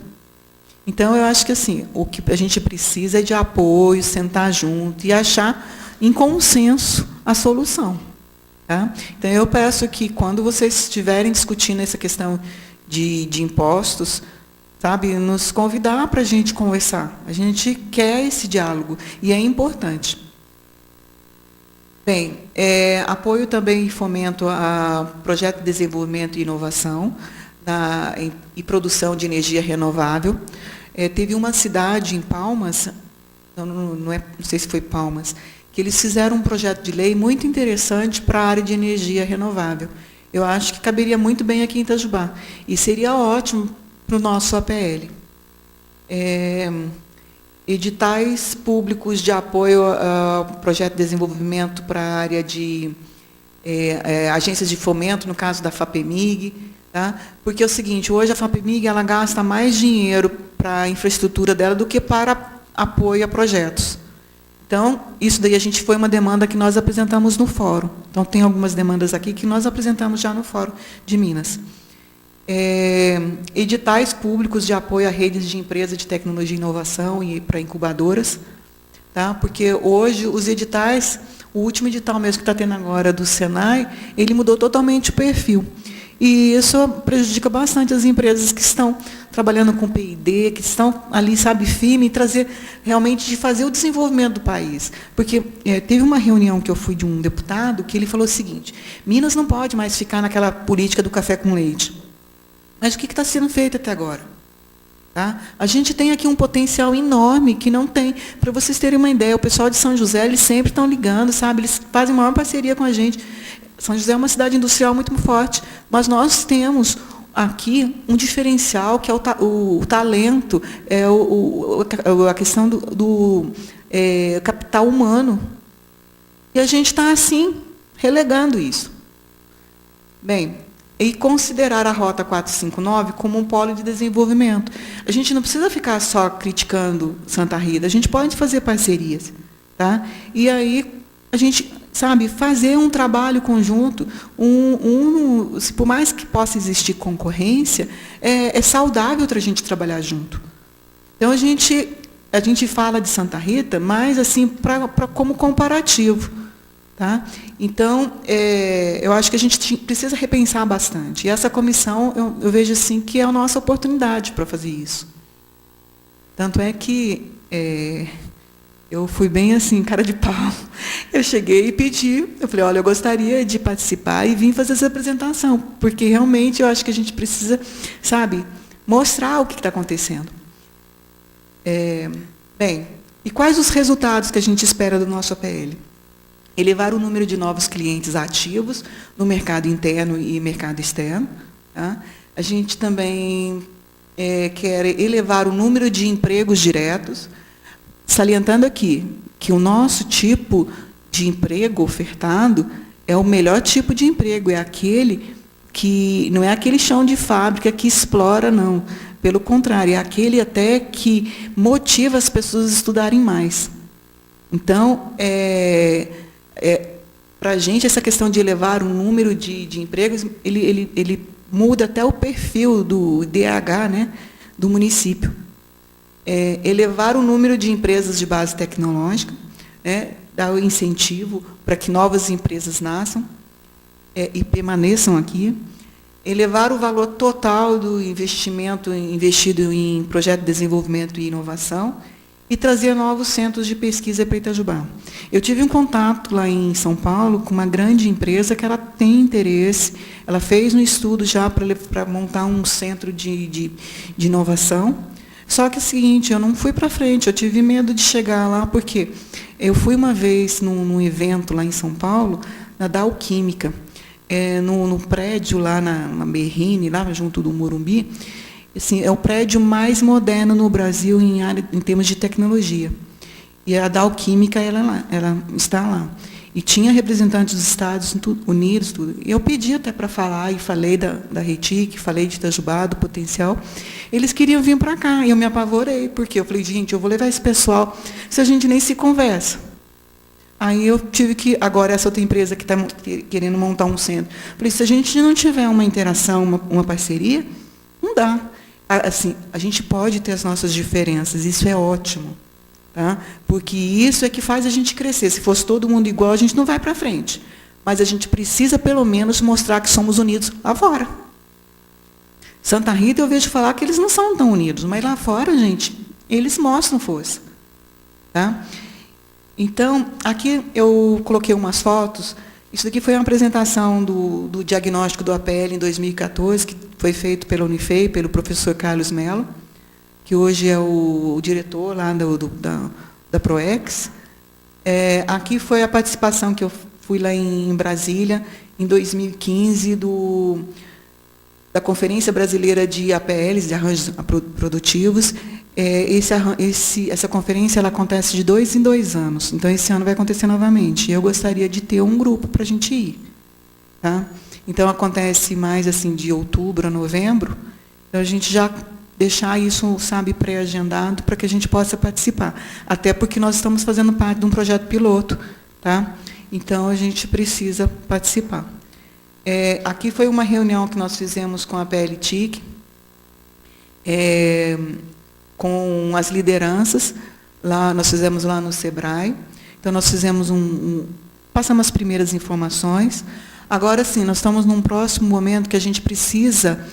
Então, eu acho que assim, o que a gente precisa é de apoio, sentar junto e achar em consenso a solução. Tá? Então, eu peço que, quando vocês estiverem discutindo essa questão de impostos, sabe, nos convidar para a gente conversar. A gente quer esse diálogo, e é importante. Bem, apoio também e fomento a projeto de desenvolvimento e inovação e produção de energia renovável. Teve uma cidade em Palmas, não sei se foi Palmas, que eles fizeram um projeto de lei muito interessante para a área de energia renovável. Eu acho que caberia muito bem aqui em Itajubá. E seria ótimo para o nosso APL. Editais públicos de apoio ao projeto de desenvolvimento para a área de agências de fomento, no caso da FAPEMIG, tá? Porque é o seguinte, hoje a FAPEMIG ela gasta mais dinheiro para a infraestrutura dela do que para apoio a projetos. Então, isso daí foi uma demanda que nós apresentamos no fórum. Então, tem algumas demandas aqui que nós apresentamos já no fórum de Minas. Editais públicos de apoio a redes de empresas de tecnologia e inovação e para incubadoras, tá? Porque hoje os editais, o último edital mesmo que está tendo agora do Senai, ele mudou totalmente o perfil. E isso prejudica bastante as empresas que estão trabalhando com P&D, que estão ali, sabe, firme, e trazer realmente de fazer o desenvolvimento do país. Porque teve uma reunião que eu fui de um deputado que ele falou o seguinte: Minas não pode mais ficar naquela política do café com leite. Mas o que está sendo feito até agora? Tá? A gente tem aqui um potencial enorme que não tem. Para vocês terem uma ideia, o pessoal de São José, eles sempre estão ligando, sabe? Eles fazem maior parceria com a gente. São José é uma cidade industrial muito forte, mas nós temos aqui um diferencial que é o talento, a questão do capital humano. E a gente está, assim, relegando isso. Bem, e considerar a Rota 459 como um polo de desenvolvimento. A gente não precisa ficar só criticando Santa Rita, a gente pode fazer parcerias. Tá? E aí, a gente, sabe, fazer um trabalho conjunto, por mais que possa existir concorrência, é saudável para a gente trabalhar junto. Então, a gente fala de Santa Rita, mas assim, como comparativo. Tá? Então, eu acho que a gente precisa repensar bastante. E essa comissão, eu vejo assim, que é a nossa oportunidade para fazer isso. Tanto é que eu fui bem assim, cara de pau. Eu cheguei e pedi, eu falei, olha, eu gostaria de participar e vim fazer essa apresentação, porque realmente eu acho que a gente precisa, sabe, mostrar o que está acontecendo. Bem, e quais os resultados que a gente espera do nosso APL? Elevar o número de novos clientes ativos no mercado interno e mercado externo. Tá? A gente também quer elevar o número de empregos diretos, salientando aqui que o nosso tipo de emprego ofertado é o melhor tipo de emprego, é aquele que não é aquele chão de fábrica que explora, não. Pelo contrário, é aquele até que motiva as pessoas a estudarem mais. Então, para a gente, essa questão de elevar o número de empregos, ele muda até o perfil do IDH, né, do município. Elevar o número de empresas de base tecnológica, né, dar o incentivo para que novas empresas nasçam e permaneçam aqui. Elevar o valor total do investimento investido em projeto de desenvolvimento e inovação e trazer novos centros de pesquisa para Itajubá. Eu tive um contato lá em São Paulo com uma grande empresa que ela tem interesse, ela fez um estudo já para montar um centro de inovação, só que é o seguinte, eu não fui para frente, eu tive medo de chegar lá, porque eu fui uma vez num evento lá em São Paulo, na Dow Química, no prédio lá na Berrine, lá junto do Morumbi. Assim, é o prédio mais moderno no Brasil em termos de tecnologia. E a Dow Química, ela está lá. E tinha representantes dos Estados Unidos, tudo. E eu pedi até para falar, e falei da RETIC, falei de Itajubá, do potencial. Eles queriam vir para cá, e eu me apavorei, porque eu falei, gente, eu vou levar esse pessoal se a gente nem se conversa. Aí eu tive que, agora essa outra empresa que está querendo montar um centro, falei, se a gente não tiver uma interação, uma parceria, não dá. Assim, a gente pode ter as nossas diferenças, isso é ótimo, tá? Porque isso é que faz a gente crescer. Se fosse todo mundo igual, a gente não vai para frente. Mas a gente precisa, pelo menos, mostrar que somos unidos lá fora. Santa Rita, eu vejo falar que eles não são tão unidos, mas lá fora, gente, eles mostram força. Tá? Então, aqui eu coloquei umas fotos. Isso daqui foi uma apresentação do diagnóstico do APL em 2014, que foi feito pela Unifei, pelo professor Carlos Mello, que hoje é o diretor lá da ProEx. Aqui foi a participação que eu fui lá em Brasília, em 2015, da Conferência Brasileira de APLs, de Arranjos Produtivos. Essa conferência ela acontece de 2 em 2 anos, então esse ano vai acontecer novamente. Eu gostaria de ter um grupo para a gente ir. Tá? Então, acontece mais assim de outubro a novembro, então a gente já deixar isso, sabe, pré-agendado para que a gente possa participar. Até porque nós estamos fazendo parte de um projeto piloto, tá? Então a gente precisa participar. Aqui foi uma reunião que nós fizemos com a PLTIC, com as lideranças, nós fizemos lá no SEBRAE. Então, nós fizemos passamos as primeiras informações. Agora, sim, nós estamos num próximo momento que a gente precisa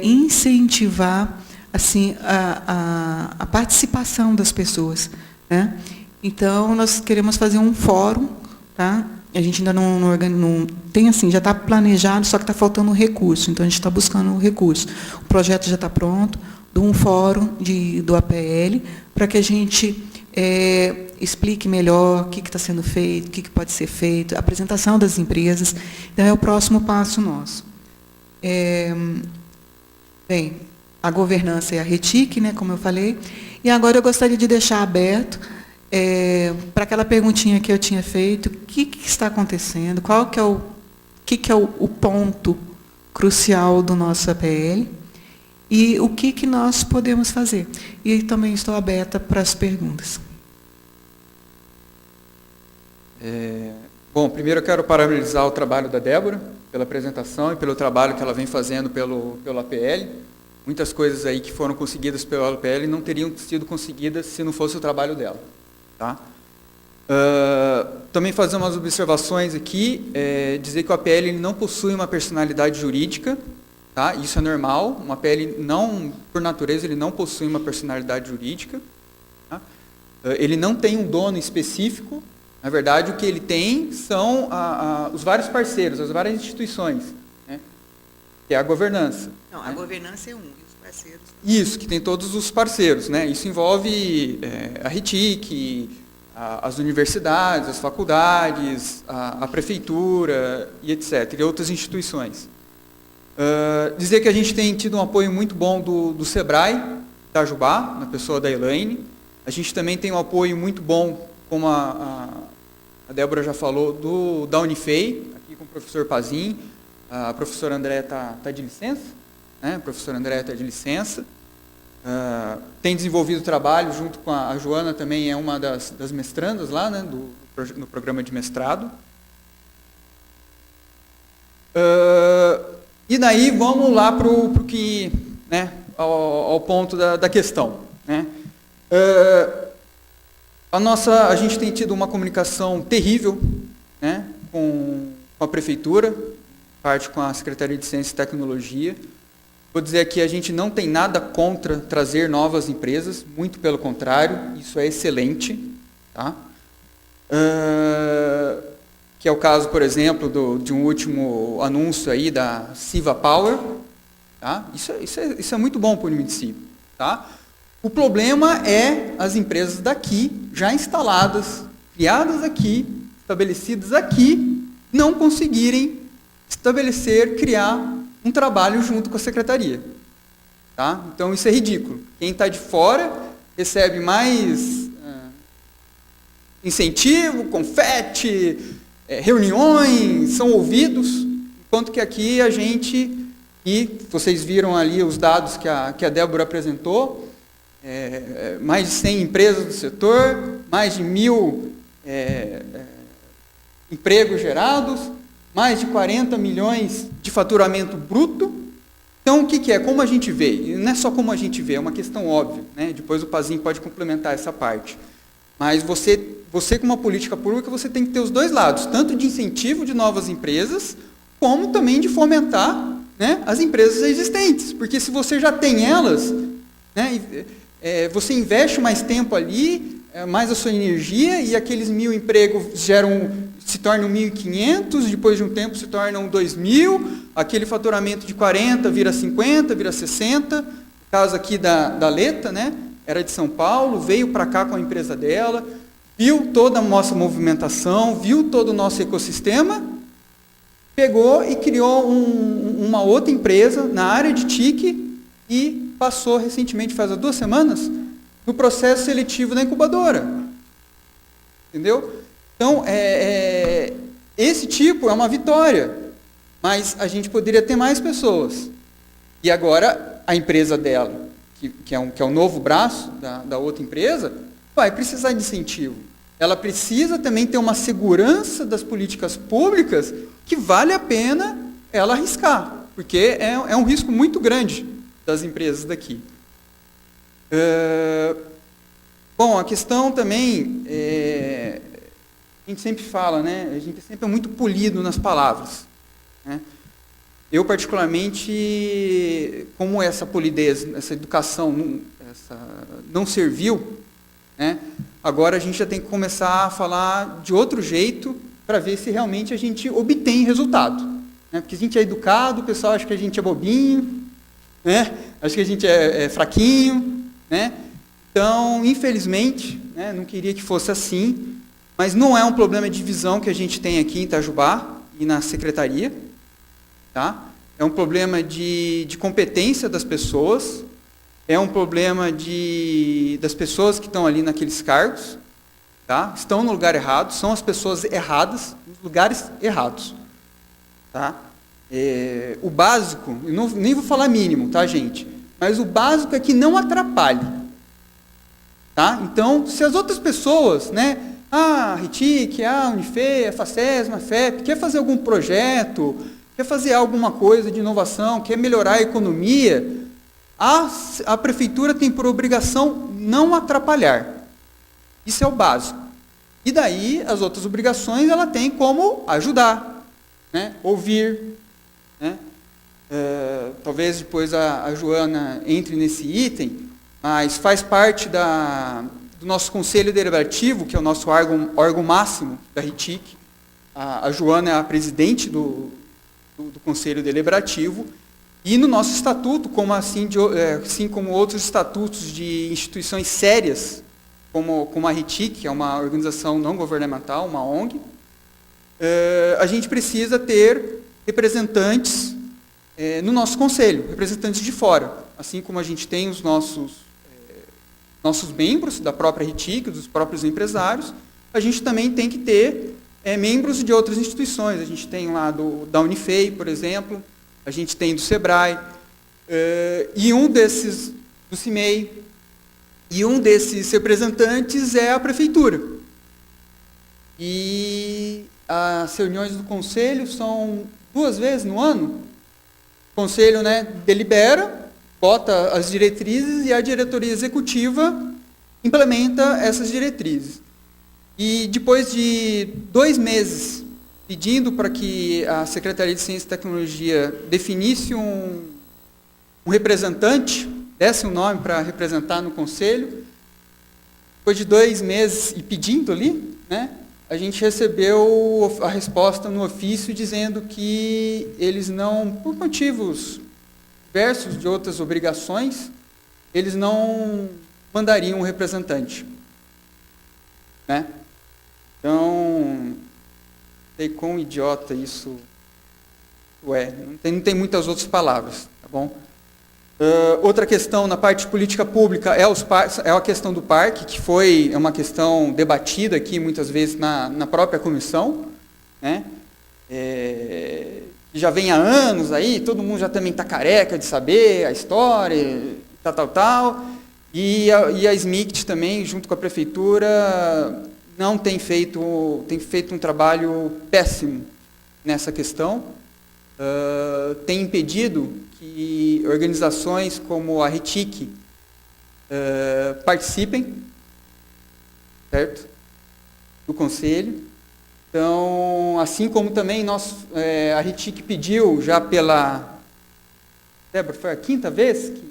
incentivar assim, a participação das pessoas. Né? Então, nós queremos fazer um fórum, tá? A gente ainda não tem assim, já está planejado, só que está faltando recurso. Então, a gente está buscando recurso. O projeto já está pronto, de um fórum do APL, para que a gente explique melhor o que está sendo feito, o que pode ser feito, a apresentação das empresas. Então, é o próximo passo nosso. Bem, a governança é a RETIC, né, como eu falei, e agora eu gostaria de deixar aberto para aquela perguntinha que eu tinha feito, o que está acontecendo, qual que é o ponto crucial do nosso APL, e o que nós podemos fazer. E também estou aberta para as perguntas.
Bom, primeiro eu quero parabenizar o trabalho da Débora, pela apresentação e pelo trabalho que ela vem fazendo pelo APL. Muitas coisas aí que foram conseguidas pelo APL não teriam sido conseguidas se não fosse o trabalho dela. Tá? Também fazer umas observações aqui, dizer que o APL ele não possui uma personalidade jurídica. Tá? Isso é normal, uma APL, por natureza, ele não possui uma personalidade jurídica. Tá? Ele não tem um dono específico. Na verdade, o que ele tem são os vários parceiros, as várias instituições, né? Que é a governança.
Não, a governança é um, e os parceiros...
Isso, que tem todos os parceiros. Né? Isso envolve a RETIC, as universidades, as faculdades, a prefeitura, e etc., e outras instituições. Dizer que a gente tem tido um apoio muito bom do SEBRAE, Itajubá, na pessoa da Elaine. A gente também tem um apoio muito bom, como a Débora já falou, da Unifei, aqui com o professor Pazin. A professora Andréa está de licença, né? A professora Andréa está de licença. Tem desenvolvido trabalho junto com a Joana, também é uma das mestrandas lá, né? No programa de mestrado. E daí vamos lá para o que, né, ao ponto da questão. Né? A gente tem tido uma comunicação terrível, né, com a prefeitura, parte com a Secretaria de Ciência e Tecnologia. Vou dizer aqui, a gente não tem nada contra trazer novas empresas, muito pelo contrário, isso é excelente. Tá? Que é o caso, por exemplo, de um último anúncio aí da Siva Power. Tá? Isso é muito bom para o município. Tá? O problema é as empresas daqui, já instaladas, criadas aqui, estabelecidas aqui, não conseguirem criar um trabalho junto com a secretaria. Tá? Então, isso é ridículo. Quem está de fora recebe mais incentivo, confete, reuniões, são ouvidos, enquanto que aqui a gente, e vocês viram ali os dados que a Débora apresentou, mais de 100 empresas do setor, mais de 1.000 empregos gerados, mais de 40 milhões de faturamento bruto. Então, o que é? Como a gente vê? E não é só como a gente vê, é uma questão óbvia. Né? Depois o Pazin pode complementar essa parte. Mas você com uma política pública, você tem que ter os dois lados, tanto de incentivo de novas empresas, como também de fomentar, né, as empresas existentes. Porque se você já tem elas, né, você investe mais tempo ali, mais a sua energia, e aqueles 1.000 empregos se tornam 1.500, depois de um tempo se tornam 2.000, aquele faturamento de 40 vira 50, vira 60, no caso aqui da Leta, né, era de São Paulo, veio para cá com a empresa dela, viu toda a nossa movimentação, viu todo o nosso ecossistema, pegou e criou uma outra empresa na área de TIC e passou recentemente, faz 2 semanas, no processo seletivo da incubadora. Entendeu? Então, esse tipo é uma vitória, mas a gente poderia ter mais pessoas. E agora, a empresa dela, que é o novo braço da outra empresa, vai precisar de incentivo. Ela precisa também ter uma segurança das políticas públicas que vale a pena ela arriscar, porque é um risco muito grande das empresas daqui. Bom, a questão também, a gente sempre fala, né? A gente sempre é muito polido nas palavras, né? Eu, particularmente, como essa polidez, essa educação não serviu, né? Agora a gente já tem que começar a falar de outro jeito para ver se realmente a gente obtém resultado, né? Porque a gente é educado, o pessoal acha que a gente é bobinho, né? Acha que a gente é fraquinho, né? Então, infelizmente, né, não queria que fosse assim, mas não é um problema de visão que a gente tem aqui em Itajubá e na secretaria, tá? É um problema de competência das pessoas, é um problema das pessoas que estão ali naqueles cargos, tá? Estão no lugar errado, são as pessoas erradas, nos lugares errados, tá? O básico, eu nem vou falar mínimo, tá, gente? Mas o básico é que não atrapalhe. Tá? Então, se as outras pessoas, né, a RITIC, a Unife, a FACESM, a FEP, quer fazer algum projeto, quer fazer alguma coisa de inovação, quer melhorar a economia, a prefeitura tem por obrigação não atrapalhar. Isso é o básico. E daí, as outras obrigações, ela tem como ajudar, né, ouvir, né? Talvez depois a Joana entre nesse item, mas faz parte do nosso Conselho Deliberativo, que é o nosso órgão máximo da RITIC. A Joana é a presidente do Conselho Deliberativo, e no nosso estatuto, assim como outros estatutos de instituições sérias, como a RITIC, que é uma organização não governamental, uma ONG, a gente precisa ter representantes no nosso conselho, representantes de fora, assim como a gente tem os nossos membros da própria RITIC, dos próprios empresários, a gente também tem que ter membros de outras instituições. A gente tem lá da Unifei, por exemplo, a gente tem do SEBRAE, e do CIMEI, e um desses representantes é a prefeitura. E as reuniões do conselho são 2 vezes no ano. O conselho, né, delibera, bota as diretrizes e a diretoria executiva implementa essas diretrizes. E depois de 2 meses pedindo para que a Secretaria de Ciência e Tecnologia definisse um representante, desse um nome para representar no conselho, depois de 2 meses e pedindo ali, né, a gente recebeu a resposta no ofício dizendo que eles não, por motivos diversos de outras obrigações, eles não mandariam um representante, né? Então, não sei quão idiota isso é, não tem muitas outras palavras, tá bom? Outra questão na parte de política pública é a questão do parque, que é uma questão debatida aqui muitas vezes na própria comissão, né? Já vem há anos aí, todo mundo já também está careca de saber a história, tal. E a SMICT também, junto com a prefeitura, tem feito um trabalho péssimo nessa questão. Tem impedido que organizações como a RITIC participem, certo? Do conselho. Então, assim como também a RITIC pediu já pela... Débora, foi a 5ª vez que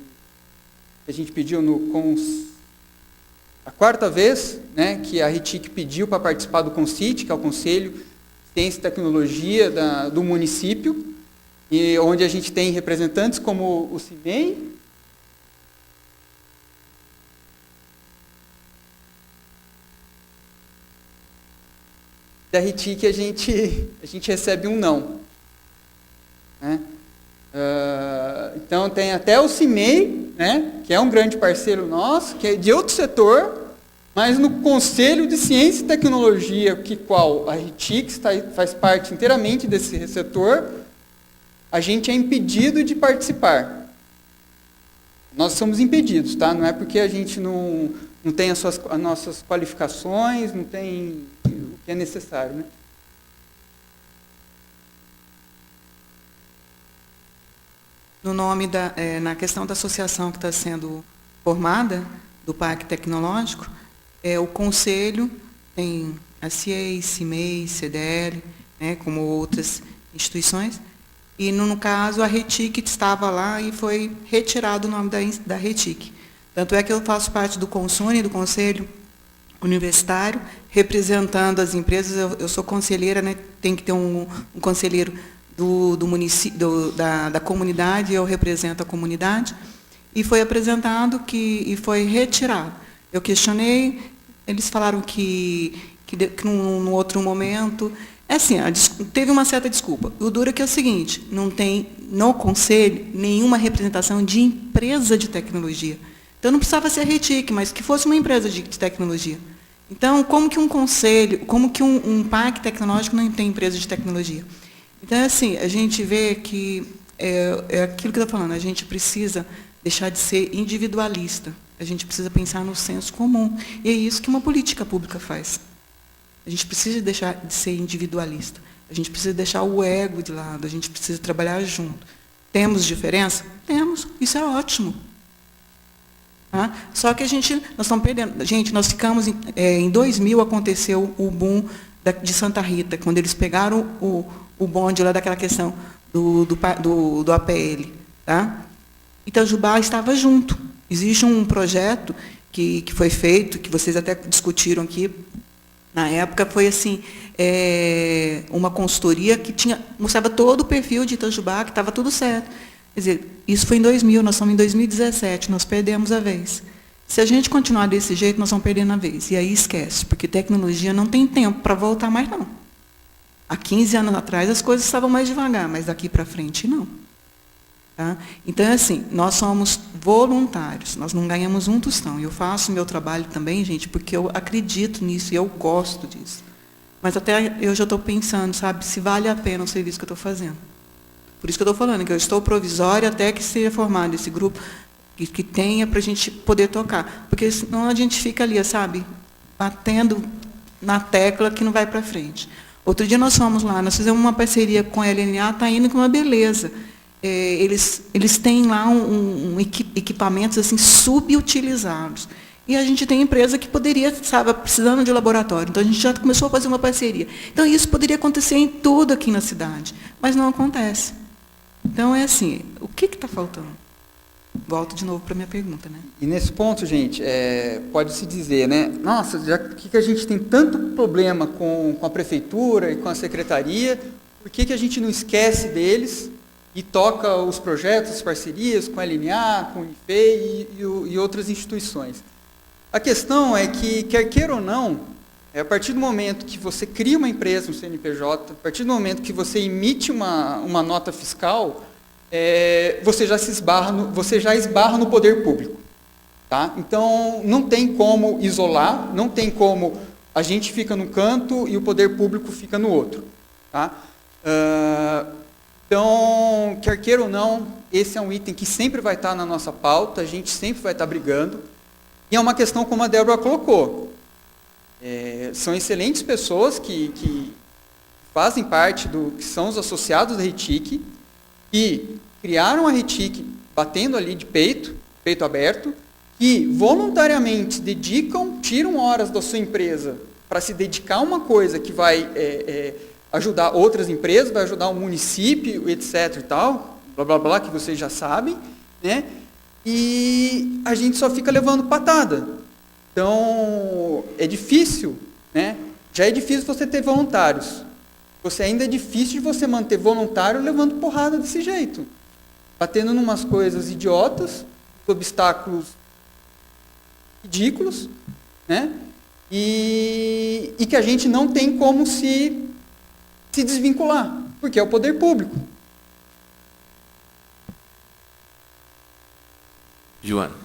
a gente pediu a quarta vez, né, que a RETIC pediu para participar do CONCIT, que é o Conselho de Ciência e Tecnologia do município, e onde a gente tem representantes como o CIMEI, da RETIC a gente recebe um não. Né? Então tem até o CIMEI, né, que é um grande parceiro nosso, que é de outro setor, mas no Conselho de Ciência e Tecnologia, qual a RETIC faz parte inteiramente desse setor, a gente é impedido de participar. Nós somos impedidos, tá? Não é porque a gente não tem as nossas qualificações, não tem o que é necessário, né?
No nome na questão da associação que está sendo formada, do Parque Tecnológico, o Conselho tem a CIEI, CIMEI, CDL, né, como outras instituições, e no caso a RETIC estava lá e foi retirado o nome da RETIC. Tanto é que eu faço parte do CONSUNE, do Conselho Universitário, representando as empresas. Eu sou conselheira, né, tem que ter um conselheiro do município, da comunidade, eu represento a comunidade, e foi apresentado e foi retirado. Eu questionei, eles falaram que num outro momento, assim, teve uma certa desculpa. O duro é que é o seguinte, não tem no conselho nenhuma representação de empresa de tecnologia. Então não precisava ser a RETIC, mas que fosse uma empresa de tecnologia. Então, como que um conselho, como que um parque tecnológico não tem empresa de tecnologia? Então, assim, a gente vê que é aquilo que eu estou falando, a gente precisa deixar de ser individualista, a gente precisa pensar no senso comum, e é isso que uma política pública faz. A gente precisa deixar de ser individualista, a gente precisa deixar o ego de lado, a gente precisa trabalhar junto. Temos diferença? Temos, isso é ótimo. Tá? Só que nós estamos perdendo. Gente, nós ficamos, em 2000 aconteceu o boom de Santa Rita, quando eles pegaram o bonde lá daquela questão do APL. Tá? Itajubá estava junto. Existe um projeto que foi feito, que vocês até discutiram aqui, na época, foi assim, uma consultoria que mostrava todo o perfil de Itajubá, que estava tudo certo. Quer dizer, isso foi em 2000, nós estamos em 2017, nós perdemos a vez. Se a gente continuar desse jeito, nós vamos perdendo a vez. E aí esquece, porque tecnologia não tem tempo para voltar mais, não. Há 15 anos atrás, as coisas estavam mais devagar, mas daqui para frente, não. Tá? Então, assim, nós somos voluntários, nós não ganhamos um tostão. Eu faço o meu trabalho também, gente, porque eu acredito nisso e eu gosto disso. Mas até eu já estou pensando, sabe, se vale a pena o serviço que eu estou fazendo. Por isso que eu estou falando, que eu estou provisória até que seja formado esse grupo, que tenha para a gente poder tocar. Porque senão a gente fica ali, sabe, batendo na tecla que não vai para frente. Outro dia nós fomos lá, nós fizemos uma parceria com a LNA, está indo com uma beleza. Eles têm lá equipamentos assim, subutilizados. E a gente tem empresa que poderia, estava precisando de laboratório. Então, a gente já começou a fazer uma parceria. Então, isso poderia acontecer em tudo aqui na cidade, mas não acontece. Então, é assim, o que está faltando? Volto de novo para a minha pergunta, né?
E nesse ponto, gente, pode-se dizer, né? Nossa, já que a gente tem tanto problema com a prefeitura e com a secretaria, por que a gente não esquece deles e toca os projetos, as parcerias com a LNA, com o IFE e outras instituições? A questão é que, quer queira ou não, a partir do momento que você cria uma empresa, um CNPJ, a partir do momento que você emite uma nota fiscal, você já esbarra no poder público. Tá? Então, não tem como isolar, não tem como a gente fica num canto e o poder público fica no outro. Tá? Então, quer queira ou não, esse é um item que sempre vai estar na nossa pauta, a gente sempre vai estar brigando. E é uma questão como a Débora colocou. São excelentes pessoas que fazem parte que são os associados da RETIC, que criaram a RETIC batendo ali de peito aberto, que voluntariamente tiram horas da sua empresa para se dedicar a uma coisa que vai ajudar outras empresas, vai ajudar o município, etc. e tal, blá, blá, blá, que vocês já sabem, né? E a gente só fica levando patada. Então, é difícil, né? Já é difícil você ter voluntários. Ainda é difícil de você manter voluntário levando porrada desse jeito. Batendo numas coisas idiotas, obstáculos ridículos, né? E que a gente não tem como se desvincular, porque é o poder público.
Joana.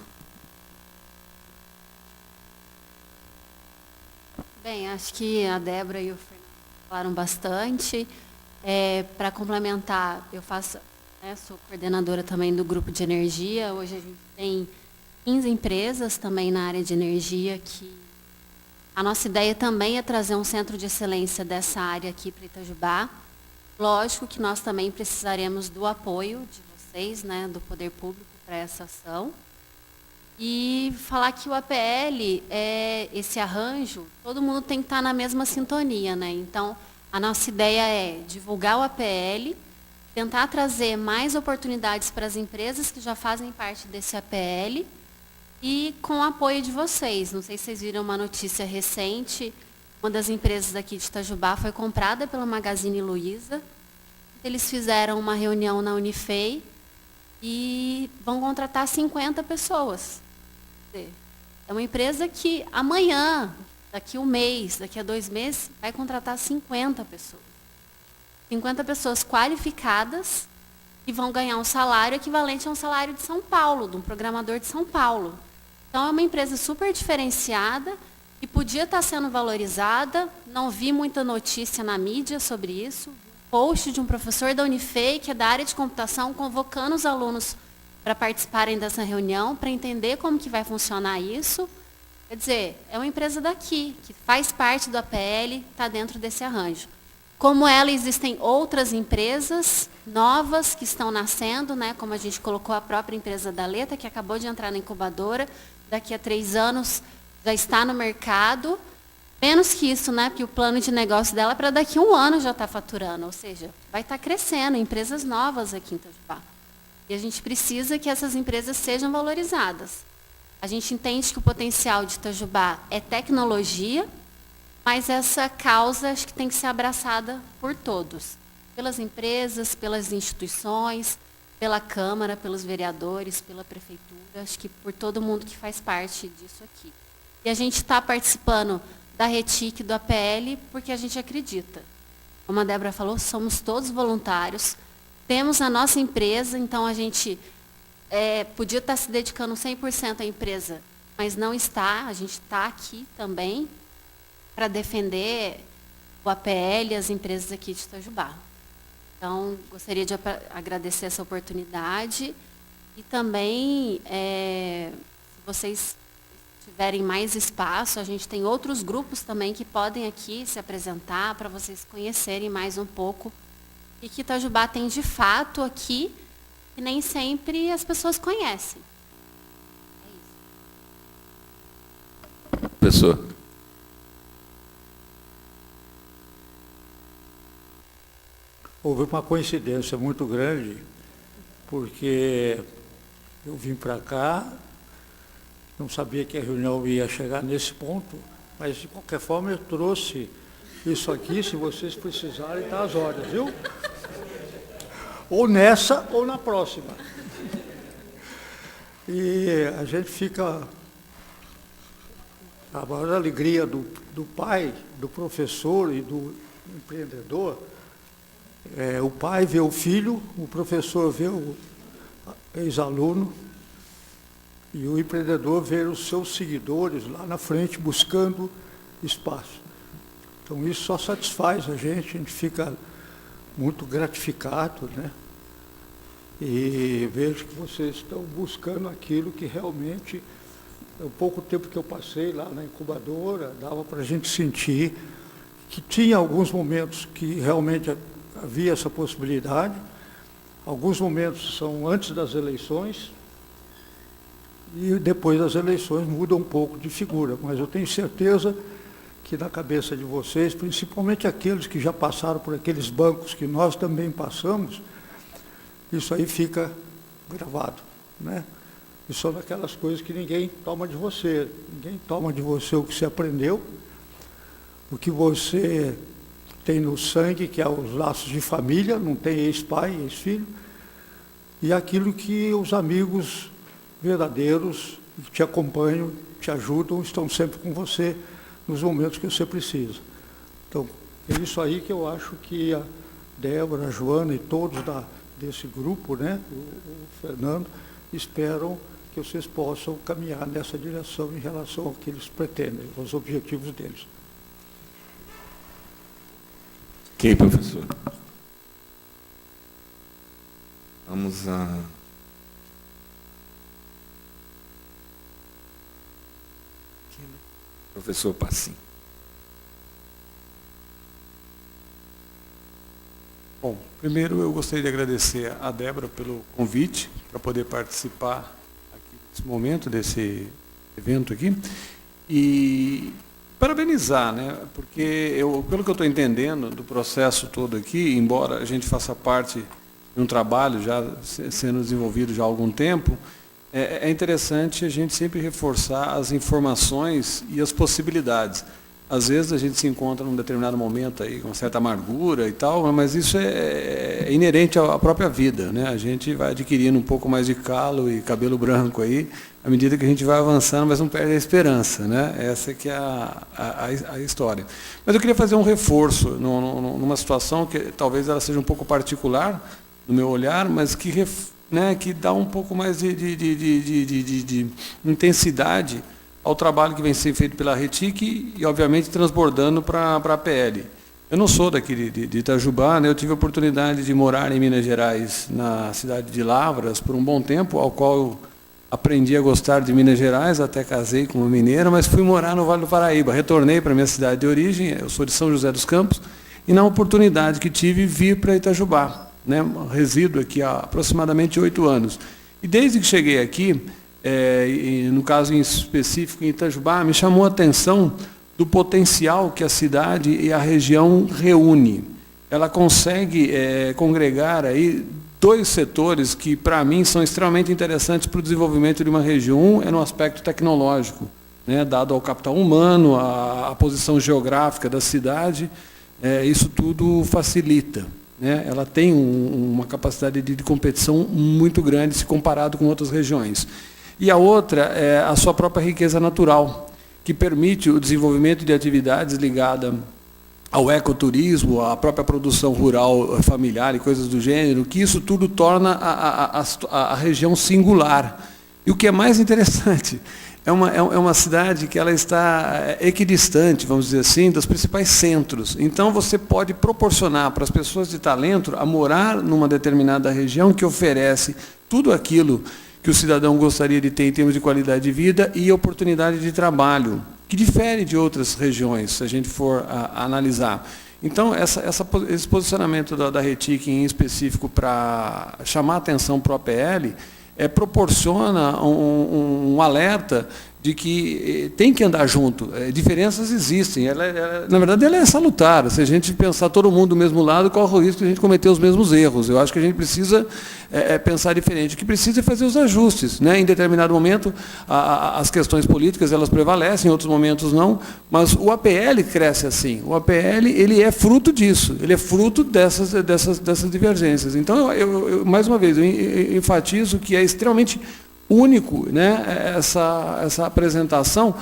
Bem, acho que a Débora e o Fernando falaram bastante. Para complementar, eu sou coordenadora também do grupo de energia. Hoje a gente tem 15 empresas também na área de energia, que a nossa ideia também é trazer um centro de excelência dessa área aqui para Itajubá. Lógico que nós também precisaremos do apoio de vocês, né, do poder público para essa ação. E falar que o APL, esse arranjo, todo mundo tem que estar na mesma sintonia, né? Então, a nossa ideia é divulgar o APL, tentar trazer mais oportunidades para as empresas que já fazem parte desse APL e com o apoio de vocês. Não sei se vocês viram uma notícia recente, uma das empresas aqui de Itajubá foi comprada pela Magazine Luiza. Eles fizeram uma reunião na Unifei e vão contratar 50 pessoas. É uma empresa que amanhã, daqui a um mês, daqui a 2 meses, vai contratar 50 pessoas. 50 pessoas qualificadas que vão ganhar um salário equivalente a um salário de São Paulo, de um programador de São Paulo. Então, é uma empresa super diferenciada que podia estar sendo valorizada. Não vi muita notícia na mídia sobre isso. Post de um professor da Unifei, que é da área de computação, convocando os alunos para participarem dessa reunião, para entender como que vai funcionar isso. Quer dizer, é uma empresa daqui, que faz parte do APL, está dentro desse arranjo. Como ela, existem outras empresas novas que estão nascendo, né? Como a gente colocou a própria empresa da Leta, que acabou de entrar na incubadora, daqui a 3 anos já está no mercado. Menos que isso, né? Porque o plano de negócio dela é para daqui a 1 ano já estar faturando, ou seja, vai estar crescendo, empresas novas aqui em Itajubá. E a gente precisa que essas empresas sejam valorizadas. A gente entende que o potencial de Itajubá é tecnologia, mas essa causa acho que tem que ser abraçada por todos. Pelas empresas, pelas instituições, pela Câmara, pelos vereadores, pela Prefeitura, acho que por todo mundo que faz parte disso aqui. E a gente está participando da RETIC, do APL, porque a gente acredita. Como a Débora falou, somos todos voluntários, temos a nossa empresa, então a gente podia estar se dedicando 100% à empresa, mas não está, a gente está aqui também para defender o APL e as empresas aqui de Itajubá. Então, gostaria de agradecer essa oportunidade e também, se vocês tiverem mais espaço, a gente tem outros grupos também que podem aqui se apresentar para vocês conhecerem mais um pouco e que Itajubá tem de fato aqui, que nem sempre as pessoas conhecem. É isso.
Professor.
Houve uma coincidência muito grande, porque eu vim para cá, não sabia que a reunião ia chegar nesse ponto, mas de qualquer forma eu trouxe isso aqui, se vocês precisarem, está às horas, viu? Ou nessa ou na próxima. E a gente fica... A maior alegria do pai, do professor e do empreendedor, o pai vê o filho, o professor vê o ex-aluno e o empreendedor vê os seus seguidores lá na frente buscando espaço. Então isso só satisfaz a gente fica muito gratificado, né? E vejo que vocês estão buscando aquilo que realmente, o pouco tempo que eu passei lá na incubadora, dava para a gente sentir que tinha alguns momentos que realmente havia essa possibilidade, alguns momentos são antes das eleições, e depois das eleições muda um pouco de figura, mas eu tenho certeza que na cabeça de vocês, principalmente aqueles que já passaram por aqueles bancos que nós também passamos, isso aí fica gravado, né? E são daquelas coisas que ninguém toma de você. Ninguém toma de você o que você aprendeu, o que você tem no sangue, que é os laços de família, não tem ex-pai, ex-filho, e aquilo que os amigos verdadeiros que te acompanham, te ajudam, estão sempre com você nos momentos que você precisa. Então, é isso aí que eu acho que a Débora, a Joana e todos desse grupo, né, o Fernando, esperam que vocês possam caminhar nessa direção em relação ao que eles pretendem, aos objetivos deles.
Ok, professor. Vamos a... Professor Passim.
Bom, primeiro eu gostaria de agradecer a Débora pelo convite para poder participar aqui nesse momento, desse evento aqui, e parabenizar, né? Porque pelo que eu estou entendendo do processo todo aqui, embora a gente faça parte de um trabalho já sendo desenvolvido já há algum tempo, é interessante a gente sempre reforçar as informações e as possibilidades. Às vezes a gente se encontra num determinado momento aí com certa amargura e tal, mas isso é inerente à própria vida, né? A gente vai adquirindo um pouco mais de calo e cabelo branco aí, à medida que a gente vai avançando, mas não perde a esperança, né? Essa que é a história. Mas eu queria fazer um reforço numa situação que talvez ela seja um pouco particular no meu olhar, mas que dá um pouco mais de intensidade ao trabalho que vem sendo feito pela RETIC e, obviamente, transbordando para a PL. Eu não sou daqui de Itajubá, né? Eu tive a oportunidade de morar em Minas Gerais, na cidade de Lavras, por um bom tempo, ao qual eu aprendi a gostar de Minas Gerais, até casei com uma mineira, mas fui morar no Vale do Paraíba. Retornei para a minha cidade de origem, eu sou de São José dos Campos, e na oportunidade que tive, vir para Itajubá, né? Resido aqui há aproximadamente 8 anos. E desde que cheguei aqui, no caso em específico em Itajubá, me chamou a atenção do potencial que a cidade e a região reúne. Ela consegue congregar aí 2 setores que, para mim, são extremamente interessantes para o desenvolvimento de uma região. Um é no aspecto tecnológico, né, dado ao capital humano, a posição geográfica da cidade, isso tudo facilita. Né? Ela tem uma capacidade de competição muito grande se comparado com outras regiões. E a outra é a sua própria riqueza natural, que permite o desenvolvimento de atividades ligadas ao ecoturismo, à própria produção rural familiar e coisas do gênero, que isso tudo torna a região singular. E o que é mais interessante, é uma cidade que ela está equidistante, vamos dizer assim, dos principais centros. Então, você pode proporcionar para as pessoas de talento a morar numa determinada região que oferece tudo aquilo que o cidadão gostaria de ter em termos de qualidade de vida e oportunidade de trabalho, que difere de outras regiões, se a gente for analisar. Então, esse posicionamento da RETIC em específico para chamar a atenção para o APL proporciona um alerta de que tem que andar junto. Diferenças existem. Na verdade, ela é salutar. Se a gente pensar todo mundo do mesmo lado, corre o risco de a gente cometer os mesmos erros. Eu acho que a gente precisa pensar diferente. O que precisa é fazer os ajustes. Né? Em determinado momento, as questões políticas elas prevalecem, em outros momentos não, mas o APL cresce assim. O APL ele é fruto disso. Ele é fruto dessas divergências. Então, eu mais uma vez, eu enfatizo que é extremamente único, né, essa apresentação,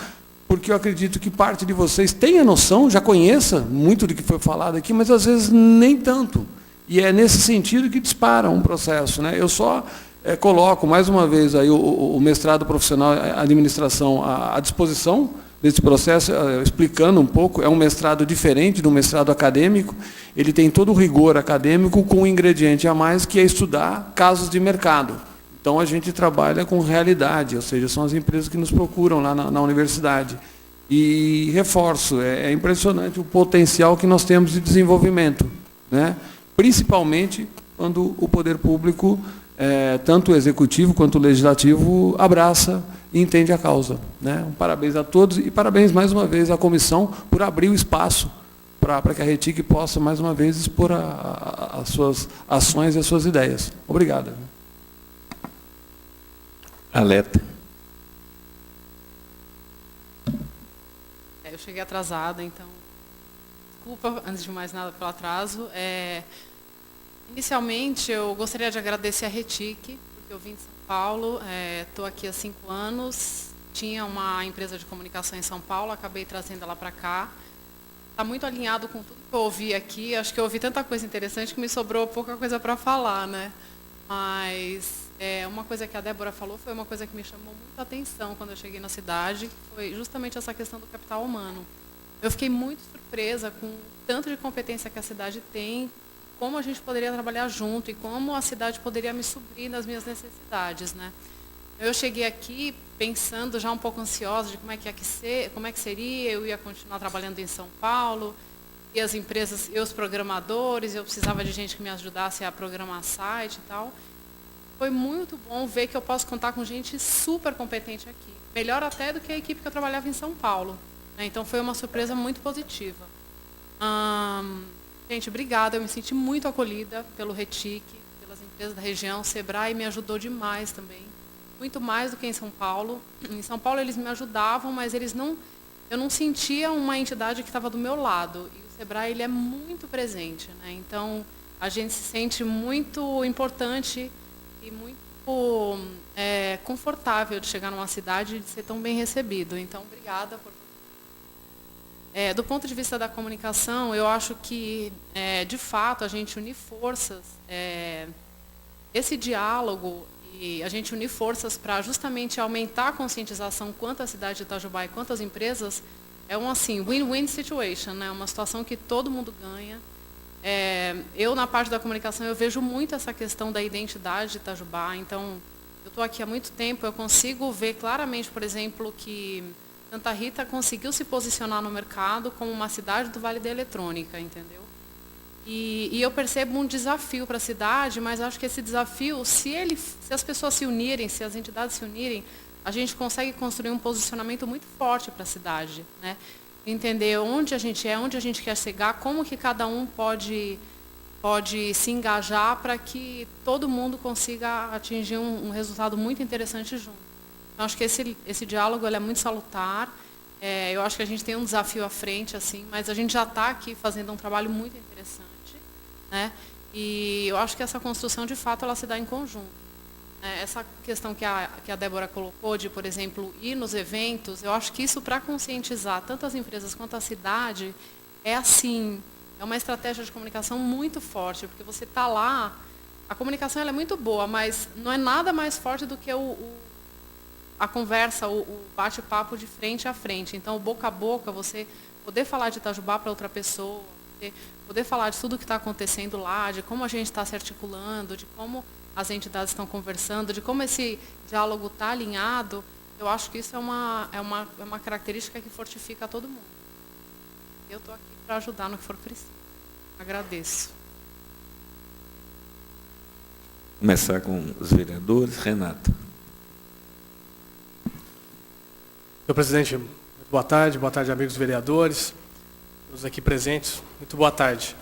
porque eu acredito que parte de vocês tenha noção, já conheça muito do que foi falado aqui, mas às vezes nem tanto. E é nesse sentido que dispara um processo. Né? Eu só coloco, mais uma vez, aí, o mestrado profissional em administração à disposição desse processo, explicando um pouco. É um mestrado diferente do mestrado acadêmico, ele tem todo o rigor acadêmico com um ingrediente a mais, que é estudar casos de mercado. Então, a gente trabalha com realidade, ou seja, são as empresas que nos procuram lá na universidade. E reforço, é impressionante o potencial que nós temos de desenvolvimento, né? Principalmente quando o poder público, tanto o executivo quanto o legislativo, abraça e entende a causa. Né? Um parabéns a todos e parabéns mais uma vez à comissão por abrir o espaço para que a RETIC possa, mais uma vez, expor as suas ações e as suas ideias. Obrigado.
Aleta.
Eu cheguei atrasada, então, desculpa, antes de mais nada, pelo atraso. Inicialmente, eu gostaria de agradecer a RETIC, porque eu vim de São Paulo, estou aqui há 5 anos, tinha uma empresa de comunicação em São Paulo, acabei trazendo ela para cá. Está muito alinhado com tudo que eu ouvi aqui, acho que eu ouvi tanta coisa interessante que me sobrou pouca coisa para falar, né? Mas uma coisa que a Débora falou foi uma coisa que me chamou muito a atenção quando eu cheguei na cidade, foi justamente essa questão do capital humano. Eu fiquei muito surpresa com o tanto de competência que a cidade tem, como a gente poderia trabalhar junto e como a cidade poderia me suprir nas minhas necessidades, né? Eu cheguei aqui pensando já um pouco ansiosa de como é que seria, eu ia continuar trabalhando em São Paulo, e as empresas, e os programadores, eu precisava de gente que me ajudasse a programar site e tal. Foi muito bom ver que eu posso contar com gente super competente aqui, melhor até do que a equipe que eu trabalhava em São Paulo, né? Então foi uma surpresa muito positiva. Gente, obrigada, eu me senti muito acolhida pelo RETIC, pelas empresas da região, o Sebrae me ajudou demais também, muito mais do que em São Paulo. Em São Paulo eles me ajudavam, mas eu não sentia uma entidade que estava do meu lado. E o Sebrae ele é muito presente, né? Então a gente se sente muito importante e muito confortável de chegar numa cidade e de ser tão bem recebido. Então, obrigada por... do ponto de vista da comunicação, eu acho que, de fato, a gente unir forças, esse diálogo, e a gente unir forças para justamente aumentar a conscientização quanto à cidade de Itajubá e quanto às empresas, é um assim, win-win situation, né? Uma situação que todo mundo ganha. Eu, na parte da comunicação, eu vejo muito essa questão da identidade de Itajubá. Então, eu estou aqui há muito tempo, eu consigo ver claramente, por exemplo, que Santa Rita conseguiu se posicionar no mercado como uma cidade do Vale da Eletrônica, entendeu? E eu percebo um desafio para a cidade, mas acho que esse desafio, se as pessoas se unirem, se as entidades se unirem, a gente consegue construir um posicionamento muito forte para a cidade, né? Entender onde a gente onde a gente quer chegar, como que cada um pode se engajar para que todo mundo consiga atingir um resultado muito interessante junto. Então, acho que esse diálogo ele é muito salutar. Eu acho que a gente tem um desafio à frente, assim, mas a gente já está aqui fazendo um trabalho muito interessante, né? E eu acho que essa construção, de fato, ela se dá em conjunto. Essa questão que a Débora colocou de, por exemplo, ir nos eventos, eu acho que isso, para conscientizar tanto as empresas quanto a cidade, é uma estratégia de comunicação muito forte, porque você está lá, a comunicação ela é muito boa, mas não é nada mais forte do que a conversa, o bate-papo de frente a frente. Então, o boca a boca, você poder falar de Itajubá para outra pessoa, poder falar de tudo o que está acontecendo lá, de como a gente está se articulando, de como as entidades estão conversando, de como esse diálogo está alinhado, eu acho que isso é uma característica que fortifica todo mundo. Eu estou aqui para ajudar no que for preciso. Agradeço.
Começar com os vereadores. Renato.
Senhor presidente, boa tarde, amigos vereadores, todos aqui presentes, muito boa tarde.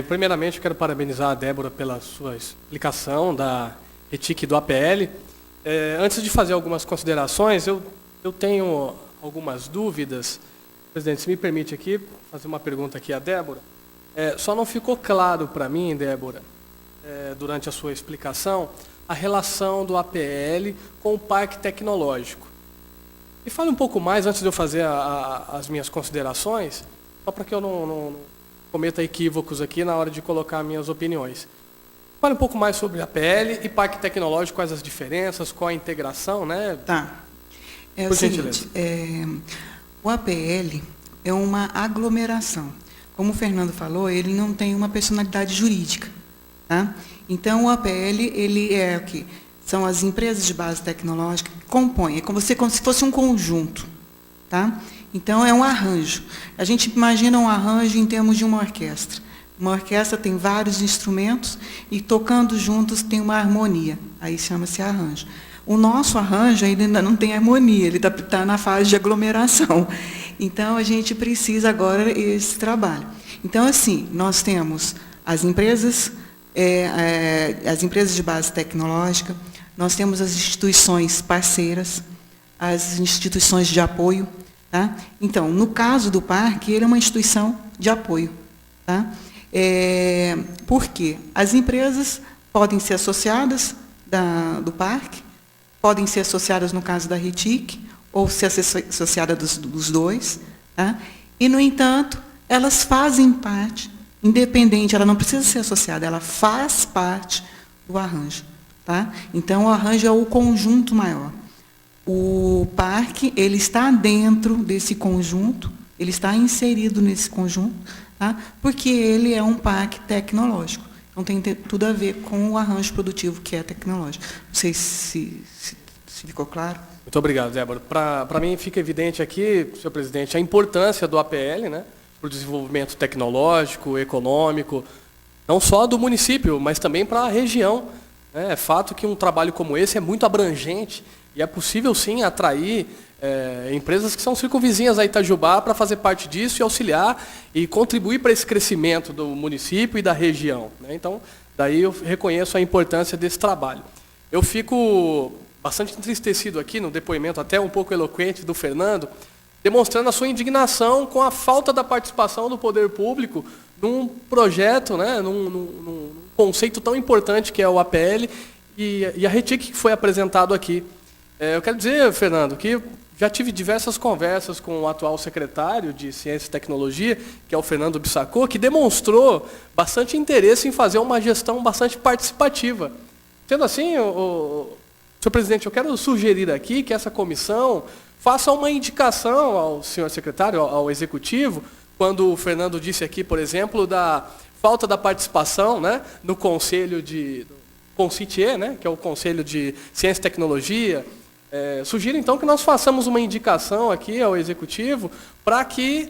Primeiramente, eu quero parabenizar a Débora pela sua explicação da RETIC e do APL. Antes de fazer algumas considerações, eu tenho algumas dúvidas. Presidente, se me permite aqui, fazer uma pergunta aqui à Débora. Só não ficou claro para mim, Débora, durante a sua explicação, a relação do APL com o Parque Tecnológico. Me fale um pouco mais, antes de eu fazer as minhas considerações, só para que eu não cometa equívocos aqui na hora de colocar minhas opiniões. Fale um pouco mais sobre APL e Parque Tecnológico, quais as diferenças, qual a integração, né?
Tá.
Por gentileza.
O APL é uma aglomeração. Como o Fernando falou, ele não tem uma personalidade jurídica, tá? Então, o APL, ele é o quê? São as empresas de base tecnológica que compõem, como se fosse um conjunto, tá? Então, é um arranjo. A gente imagina um arranjo em termos de uma orquestra. Uma orquestra tem vários instrumentos e, tocando juntos, tem uma harmonia. Aí chama-se arranjo. O nosso arranjo ainda não tem harmonia, ele está na fase de aglomeração. Então, a gente precisa agora esse trabalho. Então, assim, nós temos as empresas de base tecnológica, nós temos as instituições parceiras, as instituições de apoio. Tá? Então, no caso do parque, ele é uma instituição de apoio. Tá? Por quê? As empresas podem ser associadas do parque, podem ser associadas no caso da RETIC, ou ser associadas dos dois. Tá? E, no entanto, elas fazem parte, independente, ela não precisa ser associada, ela faz parte do arranjo. Tá? Então, o arranjo é o conjunto maior. O parque, ele está dentro desse conjunto, ele está inserido nesse conjunto, tá? Porque ele é um parque tecnológico. Então, tem tudo a ver com o arranjo produtivo, que é tecnológico. Não sei se ficou claro.
Muito obrigado, Débora. Para mim, fica evidente aqui, senhor presidente, a importância do APL, né, para o desenvolvimento tecnológico, econômico, não só do município, mas também para a região. É fato que um trabalho como esse é muito abrangente e é possível, sim, atrair empresas que são circunvizinhas a Itajubá para fazer parte disso e auxiliar e contribuir para esse crescimento do município e da região. Né? Então, daí eu reconheço a importância desse trabalho. Eu fico bastante entristecido aqui no depoimento, até um pouco eloquente, do Fernando, demonstrando a sua indignação com a falta da participação do poder público num projeto, né, num conceito tão importante que é o APL e a RETIC que foi apresentado aqui. Eu quero dizer, Fernando, que já tive diversas conversas com o atual secretário de Ciência e Tecnologia, que é o Fernando Bissacô, que demonstrou bastante interesse em fazer uma gestão bastante participativa. Sendo assim, senhor presidente, eu quero sugerir aqui que essa comissão faça uma indicação ao senhor secretário, ao executivo, quando o Fernando disse aqui, por exemplo, da falta da participação, né, no conselho do CONCITIE, né, que é o Conselho de Ciência e Tecnologia. Sugiro, então, que nós façamos uma indicação aqui ao executivo para que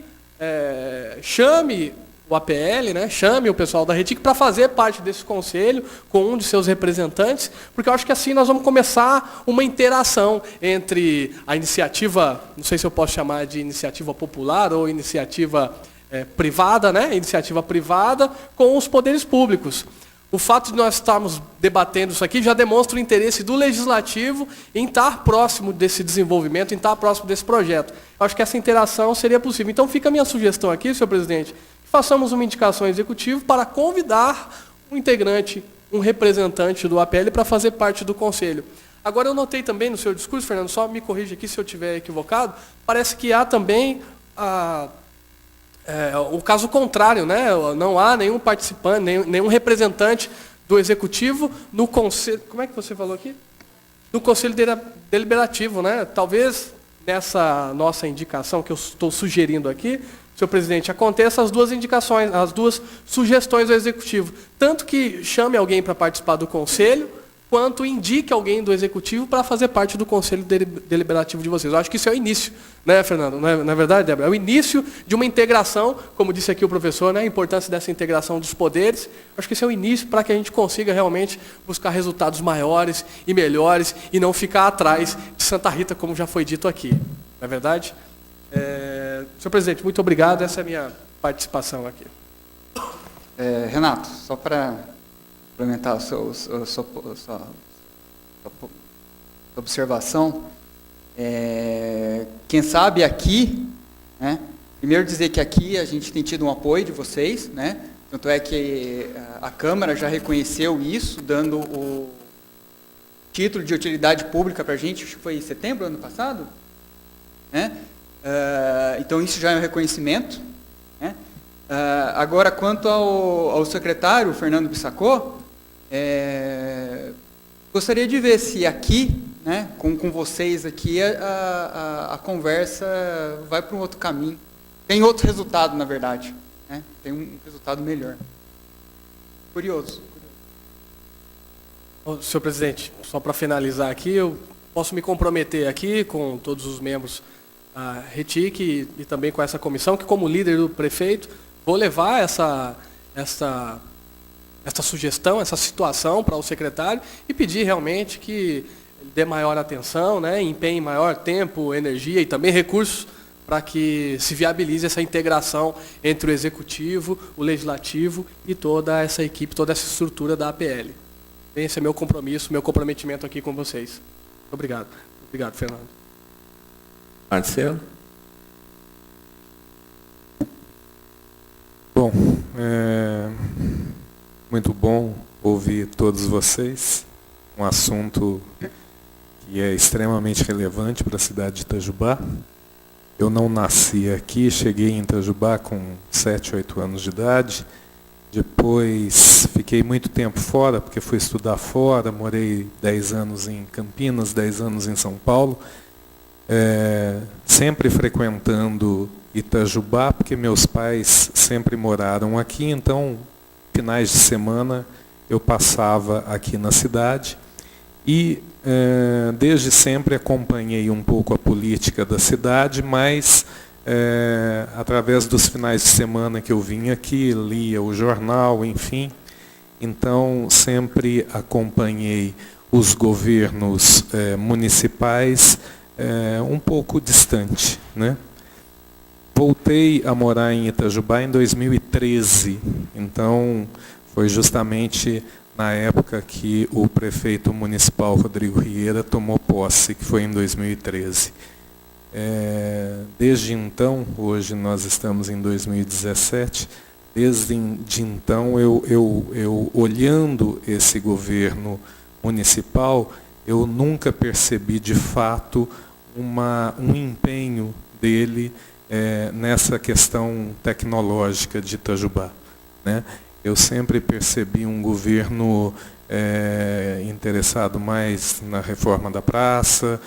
chame o APL, né, chame o pessoal da RETIC para fazer parte desse conselho com um de seus representantes, porque eu acho que assim nós vamos começar uma interação entre a iniciativa, não sei se eu posso chamar de iniciativa popular ou iniciativa privada, né, iniciativa privada com os poderes públicos. O fato de nós estarmos debatendo isso aqui já demonstra o interesse do legislativo em estar próximo desse desenvolvimento, em estar próximo desse projeto. Eu acho que essa interação seria possível. Então, fica a minha sugestão aqui, senhor presidente, que façamos uma indicação ao executivo para convidar um integrante, um representante do APL para fazer parte do conselho. Agora, eu notei também no seu discurso, Fernando, só me corrija aqui se eu estiver equivocado, parece que há também o caso contrário, né? Não há nenhum participante, nenhum representante do executivo no conselho. Como é que você falou aqui? No conselho deliberativo, né? Talvez nessa nossa indicação que eu estou sugerindo aqui, senhor presidente, aconteça as duas indicações, as duas sugestões ao executivo, tanto que chame alguém para participar do conselho, quanto indique alguém do executivo para fazer parte do conselho deliberativo de vocês. Eu acho que isso é o início, né, Fernando? Não é verdade, Débora? É o início de uma integração, como disse aqui o professor, né, a importância dessa integração dos poderes. Eu acho que esse é o início para que a gente consiga realmente buscar resultados maiores e melhores e não ficar atrás de Santa Rita, como já foi dito aqui. Não é verdade? Senhor presidente, muito obrigado. Essa é a minha participação aqui.
Renato, só para complementar a sua observação, quem sabe aqui, né, primeiro dizer que aqui a gente tem tido um apoio de vocês, né, tanto é que a Câmara já reconheceu isso, dando o título de utilidade pública para a gente, acho que foi em setembro do ano passado, né? Então isso já é um reconhecimento, né? Agora, quanto ao secretário, Fernando Bissacô, gostaria de ver se aqui, né, com vocês aqui, a conversa vai para um outro caminho. Tem outro resultado, na verdade. Né? Tem um resultado melhor. Curioso.
Senhor presidente, só para finalizar aqui, eu posso me comprometer aqui com todos os membros da RETIC e também com essa comissão, que como líder do prefeito, vou levar essa sugestão, essa situação para o secretário e pedir realmente que ele dê maior atenção, né, empenhe maior tempo, energia e também recursos para que se viabilize essa integração entre o executivo, o legislativo e toda essa equipe, toda essa estrutura da APL. Esse é meu compromisso, meu comprometimento aqui com vocês. Muito obrigado. Obrigado, Fernando.
Marcelo?
Bom, muito bom ouvir todos vocês. Um assunto que é extremamente relevante para a cidade de Itajubá. Eu não nasci aqui, cheguei em Itajubá com 7, 8 anos de idade. Depois fiquei muito tempo fora, porque fui estudar fora, morei 10 anos em Campinas, 10 anos em São Paulo. Sempre frequentando Itajubá, porque meus pais sempre moraram aqui, então, finais de semana, eu passava aqui na cidade. E, desde sempre, acompanhei um pouco a política da cidade, mas, através dos finais de semana que eu vim aqui, lia o jornal, enfim. Então, sempre acompanhei os governos municipais um pouco distante, né? Voltei a morar em Itajubá em 2013, então foi justamente na época que o prefeito municipal Rodrigo Rieira tomou posse, que foi em 2013. Desde então, hoje nós estamos em 2017, desde então eu olhando esse governo municipal, eu nunca percebi de fato um empenho dele nessa questão tecnológica de Itajubá, né? Eu sempre percebi um governo interessado mais na reforma da praça,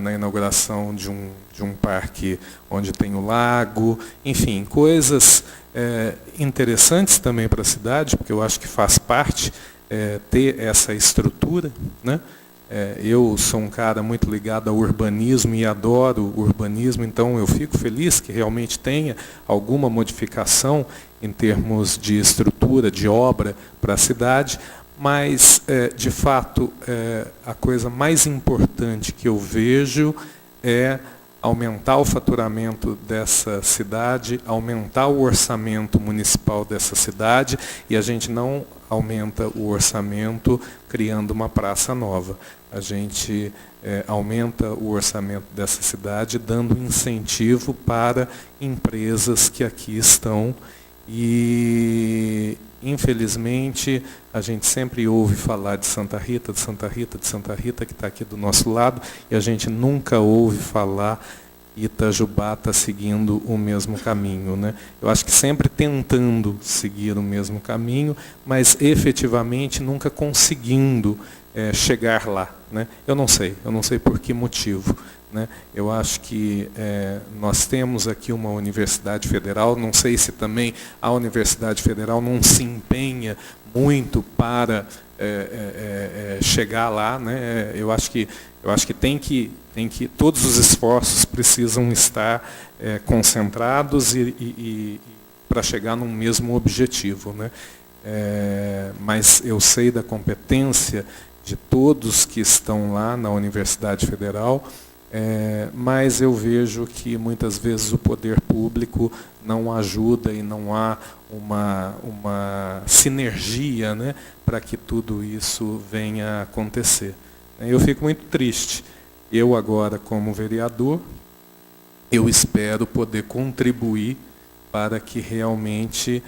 na inauguração de um parque onde tem o lago, enfim, coisas interessantes também para a cidade, porque eu acho que faz parte ter essa estrutura, né? Eu sou um cara muito ligado ao urbanismo e adoro o urbanismo, então eu fico feliz que realmente tenha alguma modificação em termos de estrutura, de obra para a cidade, mas, de fato, a coisa mais importante que eu vejo é aumentar o faturamento dessa cidade, aumentar o orçamento municipal dessa cidade, e a gente não aumenta o orçamento criando uma praça nova. A gente aumenta o orçamento dessa cidade dando incentivo para empresas que aqui estão e, infelizmente, a gente sempre ouve falar de Santa Rita, de Santa Rita, de Santa Rita, que está aqui do nosso lado, e a gente nunca ouve falar que Itajubá está seguindo o mesmo caminho, né? Eu acho que sempre tentando seguir o mesmo caminho, mas efetivamente nunca conseguindo chegar lá, né? Eu não sei por que motivo, né? Eu acho que nós temos aqui uma universidade federal, não sei se também a Universidade Federal não se empenha muito para chegar lá, né? Eu acho que tem que todos os esforços precisam estar concentrados e para chegar num mesmo objetivo, né? Mas eu sei da competência de todos que estão lá na Universidade Federal, mas eu vejo que muitas vezes o poder público não ajuda e não há uma sinergia, né, para que tudo isso venha a acontecer. Eu fico muito triste. Eu agora, como vereador, eu espero poder contribuir para que realmente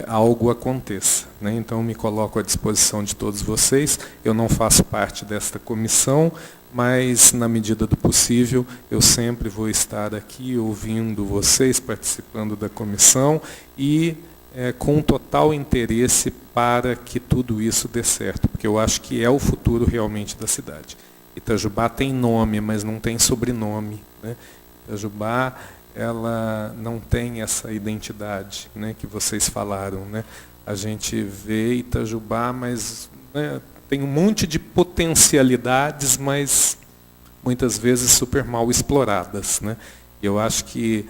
algo aconteça, né? Então, me coloco à disposição de todos vocês. Eu não faço parte desta comissão, mas, na medida do possível, eu sempre vou estar aqui ouvindo vocês, participando da comissão e com total interesse para que tudo isso dê certo, porque eu acho que é o futuro realmente da cidade. Itajubá tem nome, mas não tem sobrenome, né? Itajubá, ela não tem essa identidade, né, que vocês falaram, né? A gente vê Itajubá, mas, né, tem um monte de potencialidades, mas muitas vezes super mal exploradas, né? Eu acho que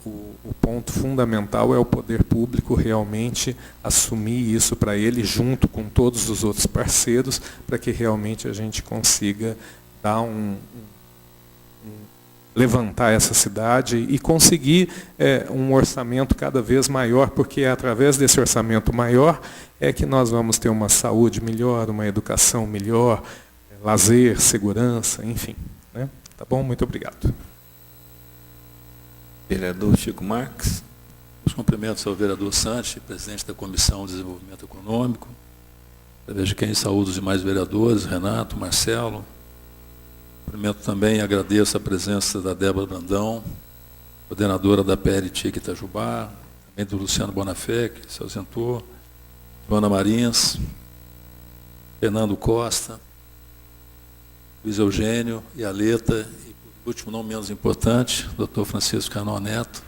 o ponto fundamental é o poder público realmente assumir isso para ele, junto com todos os outros parceiros, para que realmente a gente consiga dar levantar essa cidade e conseguir um orçamento cada vez maior, porque é através desse orçamento maior é que nós vamos ter uma saúde melhor, uma educação melhor, lazer, segurança, enfim. Né? Tá bom? Muito obrigado.
Vereador Chico Marques.
Os cumprimentos ao vereador Santi, presidente da Comissão de Desenvolvimento Econômico. Vejo quem saúdo os demais vereadores, Renato, Marcelo. Cumprimento também e agradeço a presença da Débora Brandão, coordenadora da PLTIC Itajubá, também do Luciano Bonafé, que se ausentou, Joana Marins, Fernando Costa, Luiz Eugênio e Aleta, e por último, não menos importante, Dr. Francisco Canoa Neto,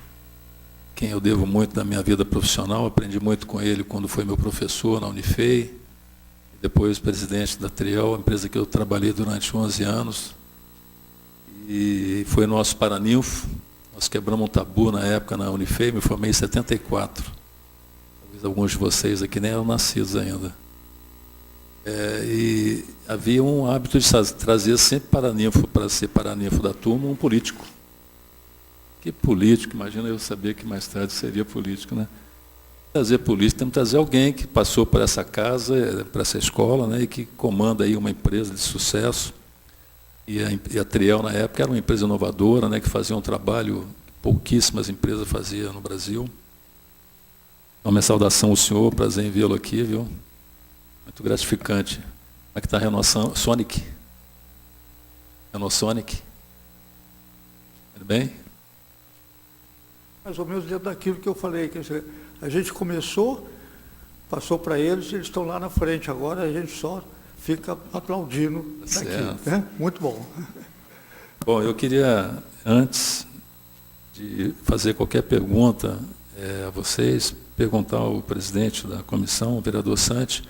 quem eu devo muito da minha vida profissional, aprendi muito com ele quando foi meu professor na Unifei, depois presidente da Triel, empresa que eu trabalhei durante 11 anos, e foi nosso paraninfo. Nós quebramos um tabu na época na Unifei, me formei em 74. Talvez alguns de vocês aqui nem eram nascidos ainda. E havia um hábito de trazer sempre paraninfo, para ser paraninfo da turma, um político. Que político, imagina eu saber que mais tarde seria político, né? Trazer político, temos que trazer alguém que passou por essa casa, por essa escola, né, e que comanda aí uma empresa de sucesso. E a Triel, na época, era uma empresa inovadora, né, que fazia um trabalho que pouquíssimas empresas faziam no Brasil. Uma minha saudação ao senhor, prazer em vê-lo aqui, viu? Muito gratificante. Como é que está a Renault Sonic? Renault Sonic? Tudo bem?
Mais ou menos dentro daquilo que eu falei, quer dizer, a gente começou, passou para eles estão lá na frente agora, a gente só fica aplaudindo daqui, né? Muito bom.
Bom, eu queria, antes de fazer qualquer pergunta a vocês, perguntar ao presidente da comissão, o vereador Santi,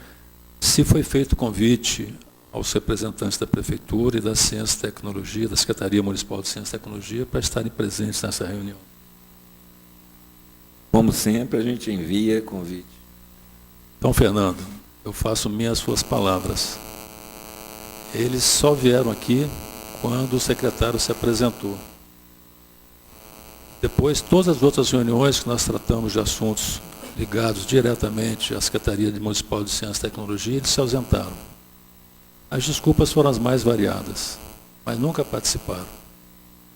se foi feito convite aos representantes da Prefeitura e da Ciência e Tecnologia, da Secretaria Municipal de Ciência e Tecnologia, para estarem presentes nessa reunião.
Como sempre, a gente envia convite.
Então, Fernando, eu faço minhas suas palavras. Eles só vieram aqui quando o secretário se apresentou. Depois, todas as outras reuniões que nós tratamos de assuntos ligados diretamente à Secretaria Municipal de Ciência e Tecnologia, eles se ausentaram. As desculpas foram as mais variadas, mas nunca participaram.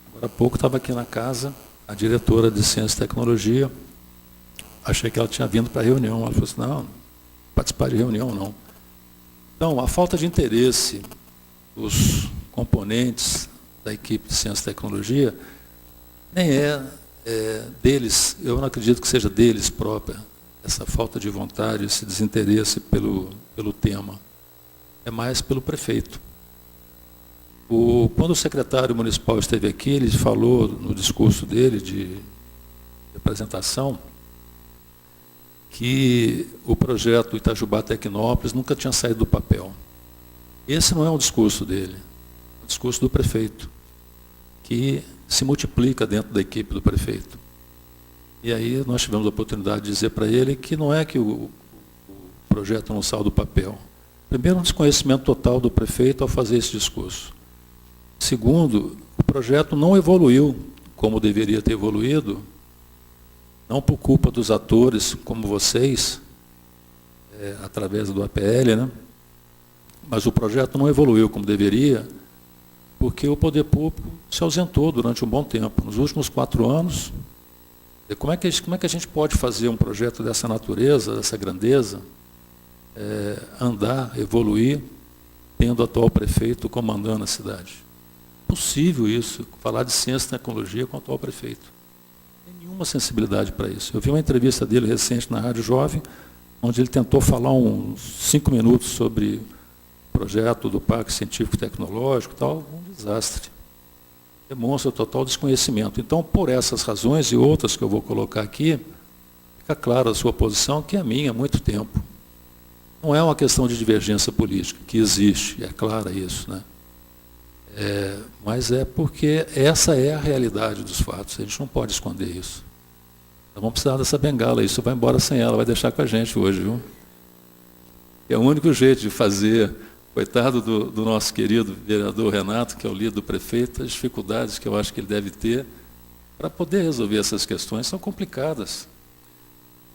Agora há pouco estava aqui na casa a diretora de Ciência e Tecnologia. Achei que ela tinha vindo para a reunião. Ela falou assim, não, participar de reunião não. Então, a falta de interesse dos componentes da equipe de Ciência e Tecnologia nem deles, eu não acredito que seja deles própria, essa falta de vontade, esse desinteresse pelo tema. É mais pelo prefeito. Quando o secretário municipal esteve aqui, ele falou no discurso dele de apresentação que o projeto Itajubá Tecnópolis nunca tinha saído do papel. Esse não é um discurso dele, é um discurso do prefeito, que se multiplica dentro da equipe do prefeito. E aí nós tivemos a oportunidade de dizer para ele que não é que o projeto não saiu do papel. Primeiro, um desconhecimento total do prefeito ao fazer esse discurso. Segundo, o projeto não evoluiu como deveria ter evoluído, não por culpa dos atores como vocês, através do APL, né? Mas o projeto não evoluiu como deveria, porque o poder público se ausentou durante um bom tempo. Nos últimos 4 anos, como é que a gente pode fazer um projeto dessa natureza, dessa grandeza, andar, evoluir, tendo o atual prefeito comandando a cidade? Possível isso, falar de ciência e tecnologia com o atual prefeito. Não tem nenhuma sensibilidade para isso. Eu vi uma entrevista dele recente na Rádio Jovem, onde ele tentou falar uns 5 minutos sobre o projeto do Parque Científico e Tecnológico e tal, um desastre. Demonstra total desconhecimento. Então, por essas razões e outras que eu vou colocar aqui, fica clara a sua posição, que é a minha há muito tempo. Não é uma questão de divergência política, que existe, é clara isso, né? Mas é porque essa é a realidade dos fatos, a gente não pode esconder isso. Então vamos precisar dessa bengala, isso vai embora sem ela, vai deixar com a gente hoje, viu? É o único jeito de fazer Coitado do nosso querido vereador Renato, que é o líder do prefeito, as dificuldades que eu acho que ele deve ter para poder resolver essas questões são complicadas.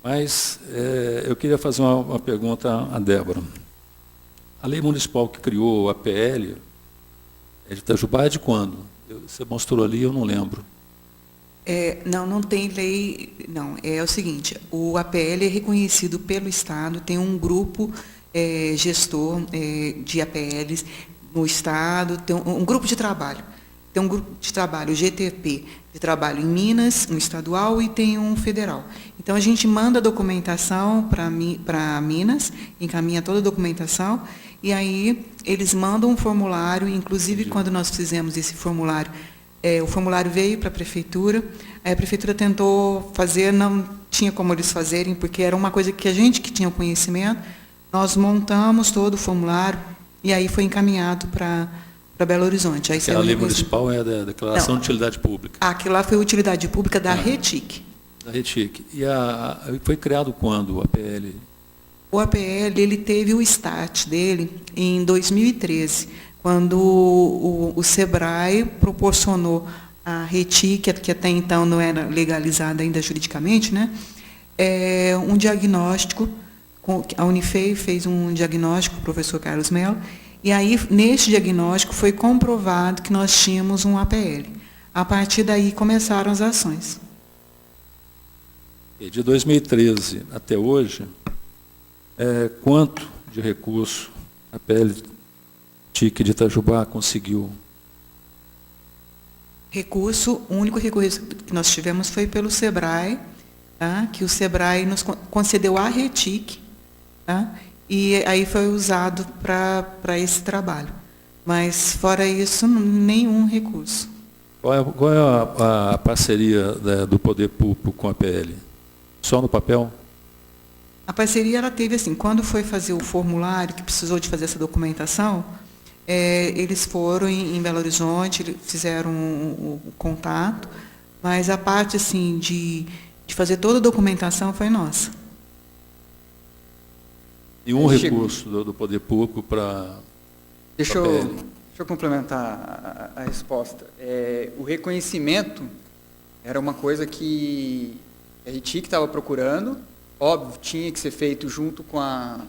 Mas eu queria fazer uma pergunta à Débora. A lei municipal que criou a APL é de Itajubá, é de quando? Você mostrou ali, eu não lembro.
Não tem lei, não. É o seguinte, o APL é reconhecido pelo Estado, tem um grupo gestor de APLs no Estado, tem um grupo de trabalho. Tem um grupo de trabalho, o GTP, de trabalho em Minas, um estadual, e tem um federal. Então, a gente manda a documentação para Minas, encaminha toda a documentação, e aí eles mandam um formulário, inclusive, quando nós fizemos esse formulário, o formulário veio para a prefeitura, aí a prefeitura tentou fazer, não tinha como eles fazerem, porque era uma coisa que a gente que tinha o conhecimento, nós montamos todo o formulário, e aí foi encaminhado para Belo Horizonte. Aí
a lei municipal é da Declaração de Utilidade Pública.
Aquilo lá foi utilidade pública da RETIC.
Da RETIC. E foi criado quando o APL?
O APL, ele teve o start dele em 2013, quando o SEBRAE proporcionou a RETIC, que até então não era legalizada ainda juridicamente, né? Um diagnóstico, a Unifei fez um diagnóstico, o professor Carlos Mello, e aí, neste diagnóstico, foi comprovado que nós tínhamos um APL. A partir daí, começaram as ações.
E de 2013 até hoje, quanto de recurso a APL TIC de Itajubá conseguiu?
O único recurso que nós tivemos foi pelo SEBRAE, tá? Que o SEBRAE nos concedeu a RETIC, tá? E aí foi usado para esse trabalho. Mas, fora isso, nenhum recurso.
Qual é a parceria do Poder Público com a PL? Só no papel?
A parceria ela teve assim, quando foi fazer o formulário, que precisou de fazer essa documentação, eles foram em Belo Horizonte, fizeram o contato, mas a parte assim, de fazer toda a documentação foi nossa.
E um recurso do Poder Público para...
Deixa eu complementar a resposta. O reconhecimento era uma coisa que a RETIC estava procurando, óbvio, tinha que ser feito junto com a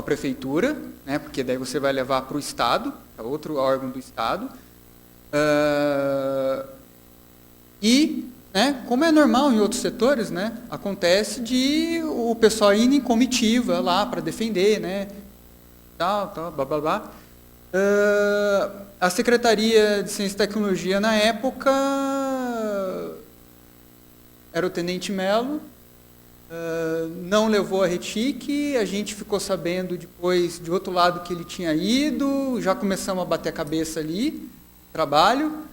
prefeitura, né, porque daí você vai levar para o Estado, para outro órgão do Estado. E, né, como é normal em outros setores, né, acontece de o pessoal ir em comitiva lá para defender, né, tal, blá, blá, blá. A Secretaria de Ciência e Tecnologia, na época, era o Tenente Mello, não levou a RETIC, a gente ficou sabendo depois, de outro lado, que ele tinha ido, já começamos a bater a cabeça ali, trabalho.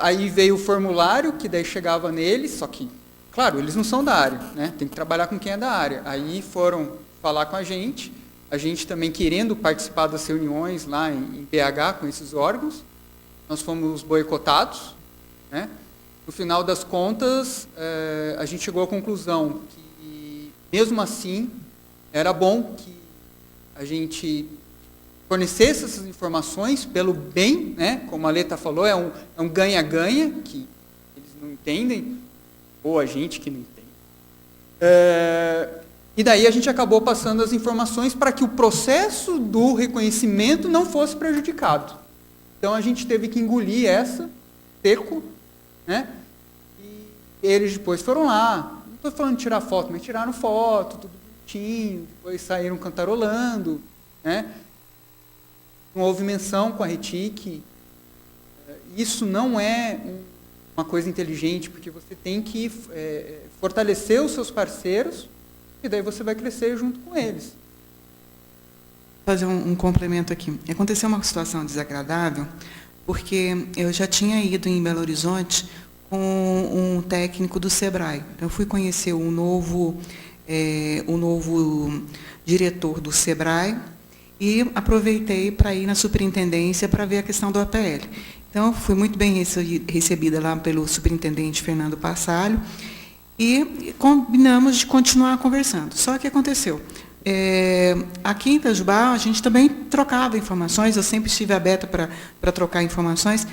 Aí veio o formulário, que daí chegava neles, só que, claro, eles não são da área, né? Tem que trabalhar com quem é da área. Aí foram falar com a gente também querendo participar das reuniões lá em BH com esses órgãos, nós fomos boicotados, né? No final das contas, a gente chegou à conclusão que, mesmo assim, era bom que a gente fornecesse essas informações pelo bem, né? Como a Leta falou, é um ganha-ganha, que eles não entendem, ou a gente que não entende. E daí a gente acabou passando as informações para que o processo do reconhecimento não fosse prejudicado. Então, a gente teve que engolir seco, né? E eles depois foram lá, não estou falando de tirar foto, mas tiraram foto, tudo bonitinho, depois saíram cantarolando, né? Não houve menção com a RETIC. Isso não é uma coisa inteligente, porque você tem que fortalecer os seus parceiros e daí você vai crescer junto com eles.
Vou fazer um complemento aqui. Aconteceu uma situação desagradável, porque eu já tinha ido em Belo Horizonte com um técnico do SEBRAE. Eu fui conhecer o novo diretor do SEBRAE e aproveitei para ir na superintendência para ver a questão do APL. Então, fui muito bem recebida lá pelo superintendente Fernando Passalho e combinamos de continuar conversando. Só que aconteceu. Aqui em Itajubá, a gente também trocava informações, eu sempre estive aberta para trocar informações,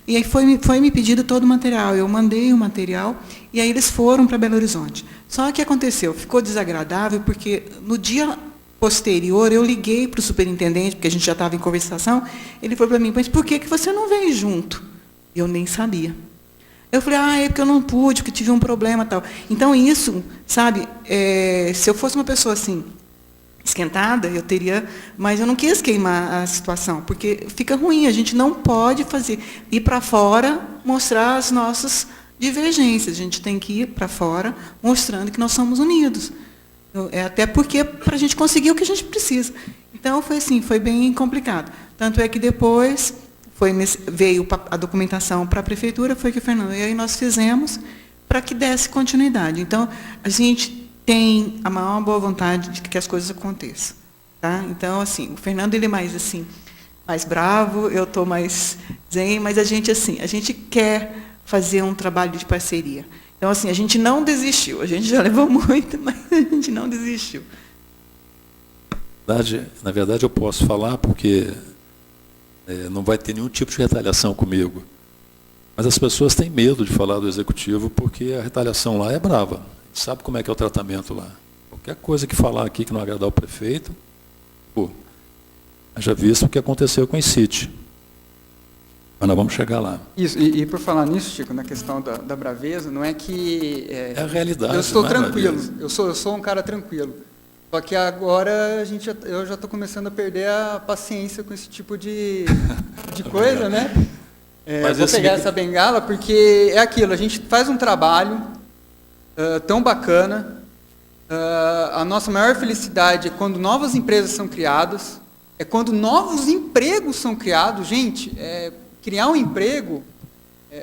e aí foi me pedido todo o material, eu mandei o material, e aí eles foram para Belo Horizonte. Só que o que aconteceu? Ficou desagradável, porque no dia posterior, eu liguei para o superintendente, porque a gente já estava em conversação, ele falou para mim, mas por que você não veio junto? Eu nem sabia. Eu falei, é porque eu não pude, porque tive um problema e tal. Então, isso, sabe, se eu fosse uma pessoa assim, esquentada, eu teria, mas eu não quis queimar a situação, porque fica ruim, a gente não pode ir para fora mostrar as nossas divergências, a gente tem que ir para fora mostrando que nós somos unidos. Até porque para a gente conseguir o que a gente precisa. Então, foi assim, foi bem complicado. Tanto é que depois veio a documentação para a prefeitura, foi que o Fernando e aí nós fizemos para que desse continuidade. Então, a gente tem a maior boa vontade de que as coisas aconteçam. Tá? Então, assim, o Fernando ele é mais assim, mais bravo, eu estou mais zen, mas a gente quer fazer um trabalho de parceria. Então, assim, a gente não desistiu. A gente já levou muito, mas a gente não desistiu.
Na verdade, eu posso falar porque não vai ter nenhum tipo de retaliação comigo. Mas as pessoas têm medo de falar do executivo porque a retaliação lá é brava. A gente sabe como é que é o tratamento lá. Qualquer coisa que falar aqui que não agradar o prefeito, já visto o que aconteceu com o ICIT. Mas nós vamos chegar lá.
Isso, e por falar nisso, Chico, na questão da braveza, não é que...
É a realidade.
Eu estou tranquilo, eu sou um cara tranquilo. Só que agora eu já estou começando a perder a paciência com esse tipo de coisa, né? Vou pegar essa bengala, porque é aquilo, a gente faz um trabalho tão bacana, a nossa maior felicidade é quando novas empresas são criadas, é quando novos empregos são criados. Gente, criar um emprego,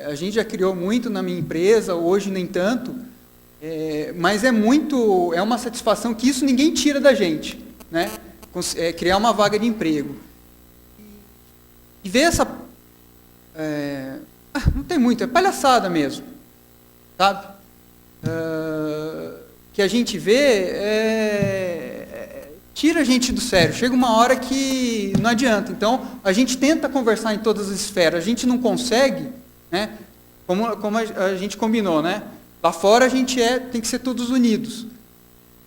a gente já criou muito na minha empresa, hoje nem tanto, mas é uma satisfação que isso ninguém tira da gente, né? Criar uma vaga de emprego. E ver essa... não tem muito, é palhaçada mesmo, sabe? Que a gente vê... tira a gente do sério. Chega uma hora que não adianta. Então, a gente tenta conversar em todas as esferas. A gente não consegue, né? Como a gente combinou, né? Lá fora a gente tem que ser todos unidos.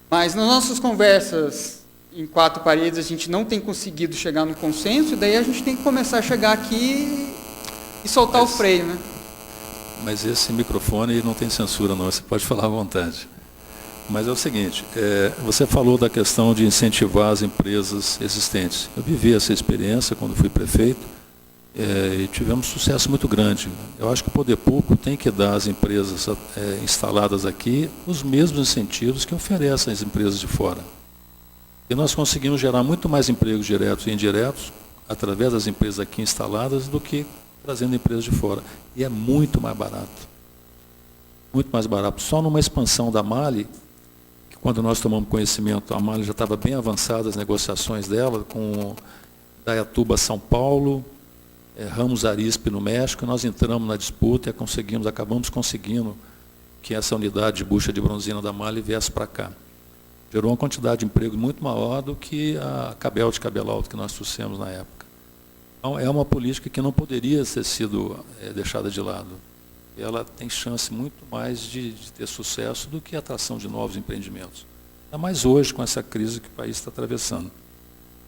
Mas nas nossas conversas em quatro paredes a gente não tem conseguido chegar no consenso, e daí a gente tem que começar a chegar aqui e soltar o freio, né?
Mas esse microfone não tem censura não, você pode falar à vontade. Mas é o seguinte, você falou da questão de incentivar as empresas existentes. Eu vivi essa experiência quando fui prefeito e tivemos sucesso muito grande. Eu acho que o poder público tem que dar às empresas instaladas aqui os mesmos incentivos que oferecem às empresas de fora. E nós conseguimos gerar muito mais empregos diretos e indiretos através das empresas aqui instaladas do que trazendo empresas de fora. E é muito mais barato. Muito mais barato. Só numa expansão da Mali, quando nós tomamos conhecimento, a Mali já estava bem avançada as negociações dela, com Dayatuba, São Paulo, Ramos Arizpe, no México, nós entramos na disputa e acabamos conseguindo que essa unidade de bucha de bronzina da Mali viesse para cá. Gerou uma quantidade de emprego muito maior do que a Cabel de Cabelalto que nós trouxemos na época. Então, é uma política que não poderia ter sido deixada de lado. Ela tem chance muito mais de ter sucesso do que a atração de novos empreendimentos. Ainda mais hoje, com essa crise que o país está atravessando.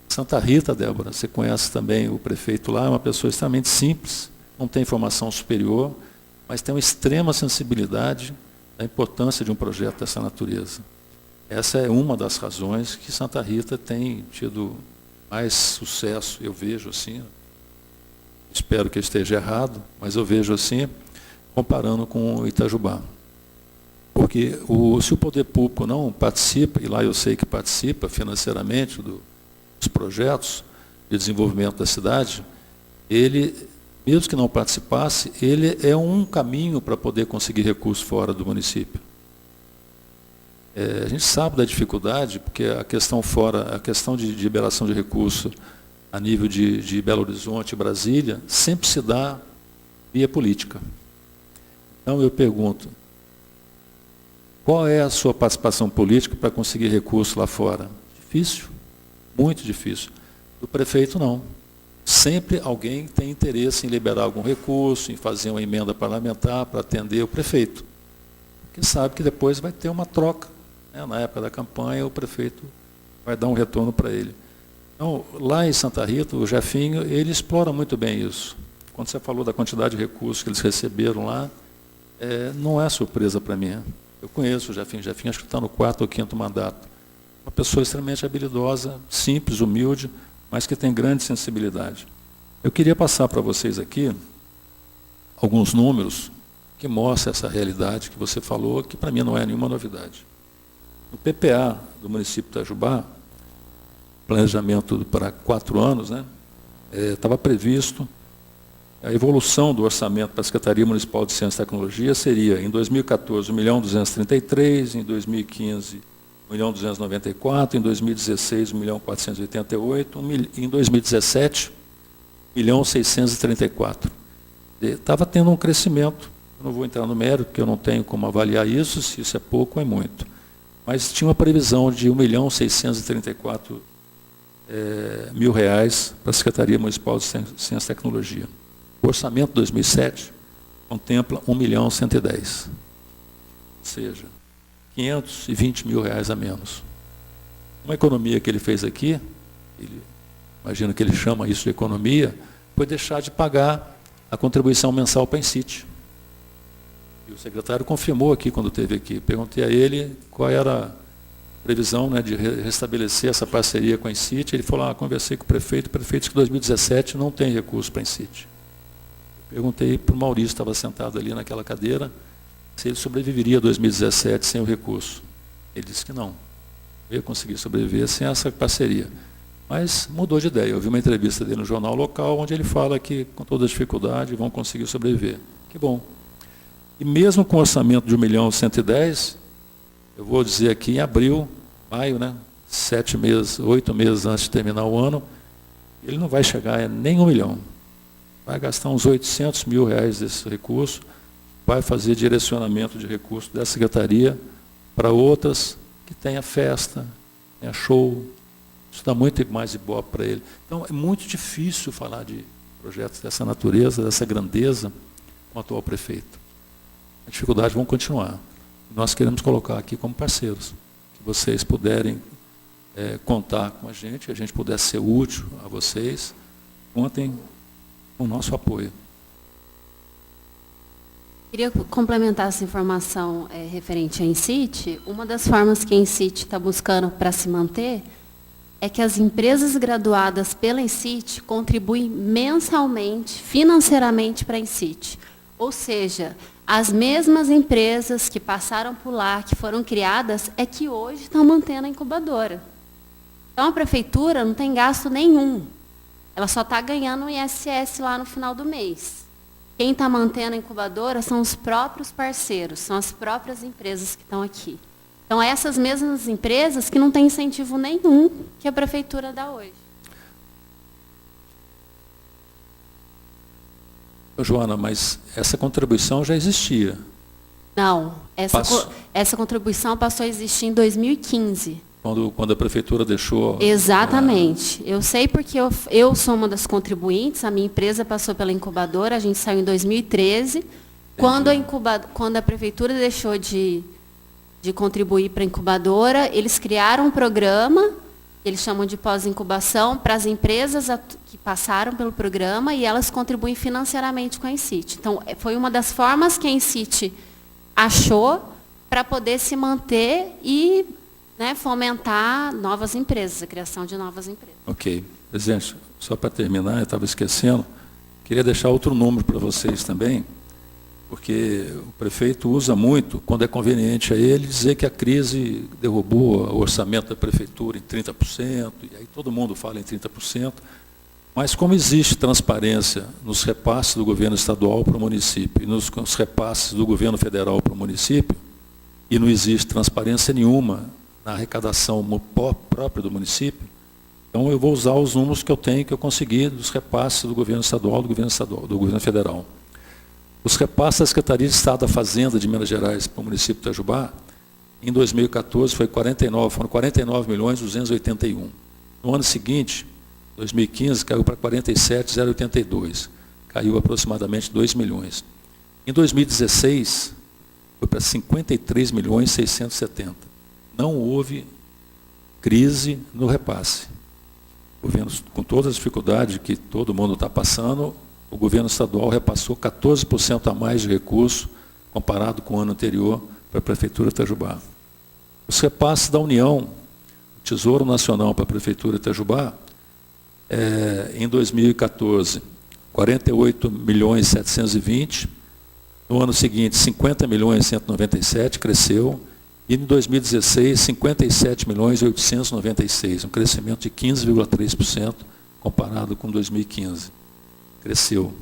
Santa Rita, Débora, você conhece também o prefeito lá, é uma pessoa extremamente simples, não tem formação superior, mas tem uma extrema sensibilidade da importância de um projeto dessa natureza. Essa é uma das razões que Santa Rita tem tido mais sucesso, eu vejo assim, espero que eu esteja errado, mas eu vejo assim, comparando com o Itajubá. Porque se o poder público não participa, e lá eu sei que participa financeiramente dos projetos de desenvolvimento da cidade, ele, mesmo que não participasse, ele é um caminho para poder conseguir recursos fora do município. A gente sabe da dificuldade, porque a questão de liberação de recursos a nível de Belo Horizonte e Brasília, sempre se dá via política. Então, eu pergunto, qual é a sua participação política para conseguir recursos lá fora? Difícil, muito difícil. Do prefeito, não. Sempre alguém tem interesse em liberar algum recurso, em fazer uma emenda parlamentar para atender o prefeito. Porque sabe que depois vai ter uma troca, né? Na época da campanha, o prefeito vai dar um retorno para ele. Então, lá em Santa Rita, o Jefinho, ele explora muito bem isso. Quando você falou da quantidade de recursos que eles receberam lá, não é surpresa para mim. Eu conheço o Jefinho. Jefinho acho que está no 4º ou 5º mandato. Uma pessoa extremamente habilidosa, simples, humilde, mas que tem grande sensibilidade. Eu queria passar para vocês aqui alguns números que mostram essa realidade que você falou, que para mim não é nenhuma novidade. No PPA do município de Itajubá, planejamento para 4 anos, né, estava previsto a evolução do orçamento para a Secretaria Municipal de Ciência e Tecnologia seria, em 2014, 1.233.000, em 2015, 1.294.000, em 2016, 1.488.000, em 2017, 1.634.000. Estava tendo um crescimento, eu não vou entrar no mérito, porque eu não tenho como avaliar isso, se isso é pouco ou é muito. Mas tinha uma previsão de R$1.634.000 para a Secretaria Municipal de Ciência e Tecnologia. O orçamento de 2007 contempla R$1.110.000. Ou seja, R$520.000 a menos. Uma economia que ele fez aqui, imagino que ele chama isso de economia, foi deixar de pagar a contribuição mensal para a INCIT. E o secretário confirmou aqui, quando esteve aqui. Perguntei a ele qual era a previsão, né, de restabelecer essa parceria com a INCIT. Ele falou, conversei com o prefeito disse que em 2017 não tem recurso para a INCIT. Perguntei para o Maurício, estava sentado ali naquela cadeira, se ele sobreviveria a 2017 sem o recurso. Ele disse que não. Eu ia conseguir sobreviver sem essa parceria. Mas mudou de ideia. Eu vi uma entrevista dele no jornal local, onde ele fala que, com toda a dificuldade, vão conseguir sobreviver. Que bom. E mesmo com o orçamento de 1.110.000, eu vou dizer aqui em abril, maio, né, 7 meses, 8 meses antes de terminar o ano, ele não vai chegar a nem 1 milhão. Vai gastar uns R$800.000 desse recurso, vai fazer direcionamento de recursos da secretaria para outras que tenha festa, tenha show. Isso dá muito mais ibope para ele. Então, é muito difícil falar de projetos dessa natureza, dessa grandeza, com o atual prefeito. As dificuldades vão continuar. Nós queremos colocar aqui como parceiros, que vocês puderem contar com a gente puder ser útil a vocês, contem com o nosso apoio.
Queria complementar essa informação referente à INCIT. Uma das formas que a INCIT está buscando para se manter é que as empresas graduadas pela INCIT contribuem mensalmente, financeiramente para a INCIT. Ou seja, as mesmas empresas que passaram por lá, que foram criadas, é que hoje estão mantendo a incubadora. Então, a prefeitura não tem gasto nenhum. Ela só está ganhando um ISS lá no final do mês. Quem está mantendo a incubadora são os próprios parceiros, são as próprias empresas que estão aqui. Então, essas mesmas empresas que não têm incentivo nenhum que a prefeitura dá hoje.
Joana, mas essa contribuição já existia.
Não, essa contribuição passou a existir em 2015.
Quando a prefeitura deixou...
Exatamente. Eu sei porque eu sou uma das contribuintes, a minha empresa passou pela incubadora, a gente saiu em 2013. Quando a prefeitura deixou de contribuir para a incubadora, eles criaram um programa, eles chamam de pós-incubação, para as empresas que passaram pelo programa e elas contribuem financeiramente com a INCIT. Então, foi uma das formas que a INCIT achou para poder se manter e fomentar novas empresas, a criação de novas empresas.
Ok. Presidente, só para terminar, eu estava esquecendo, queria deixar outro número para vocês também, porque o prefeito usa muito, quando é conveniente a ele, dizer que a crise derrubou o orçamento da prefeitura em 30%, e aí todo mundo fala em 30%, mas como existe transparência nos repasses do governo estadual para o município e nos repasses do governo federal para o município, e não existe transparência nenhuma na arrecadação própria do município, então eu vou usar os números que eu tenho, que eu consegui dos repasses do governo estadual, do governo federal. Os repasses da Secretaria de Estado da Fazenda de Minas Gerais para o município de Itajubá Em 2014 foram 49.281. No ano seguinte, 2015, caiu para 47.082. Caiu aproximadamente 2 milhões. Em 2016, foi para 53.670. Não houve crise no repasse. O governo, com todas as dificuldades que todo mundo está passando, o governo estadual repassou 14% a mais de recurso comparado com o ano anterior para a Prefeitura de Itajubá. Os repasses da União, o Tesouro Nacional para a Prefeitura de Itajubá, em 2014, 48.720.000, no ano seguinte, 50.197.000, cresceu, e em 2016, 57.896.000, um crescimento de 15,3% comparado com 2015. Cresceu.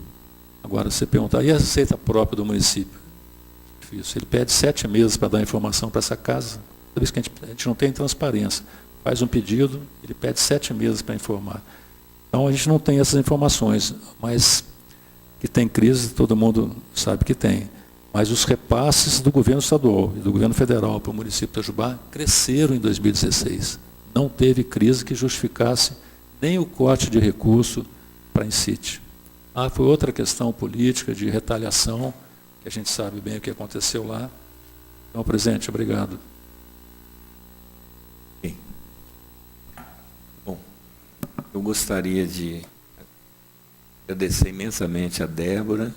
Agora, você perguntar, e a receita própria do município? Difícil. Ele pede 7 meses para dar informação para essa casa. Por isso que a gente não tem transparência. Faz um pedido, ele pede 7 meses para informar. Então, a gente não tem essas informações, mas que tem crise, todo mundo sabe que tem. Mas os repasses do governo estadual e do governo federal para o município de Itajubá cresceram em 2016. Não teve crise que justificasse nem o corte de recurso para a INCIT. Foi outra questão política de retaliação, que a gente sabe bem o que aconteceu lá. Então, presidente, obrigado.
Bom, eu gostaria de agradecer imensamente a Débora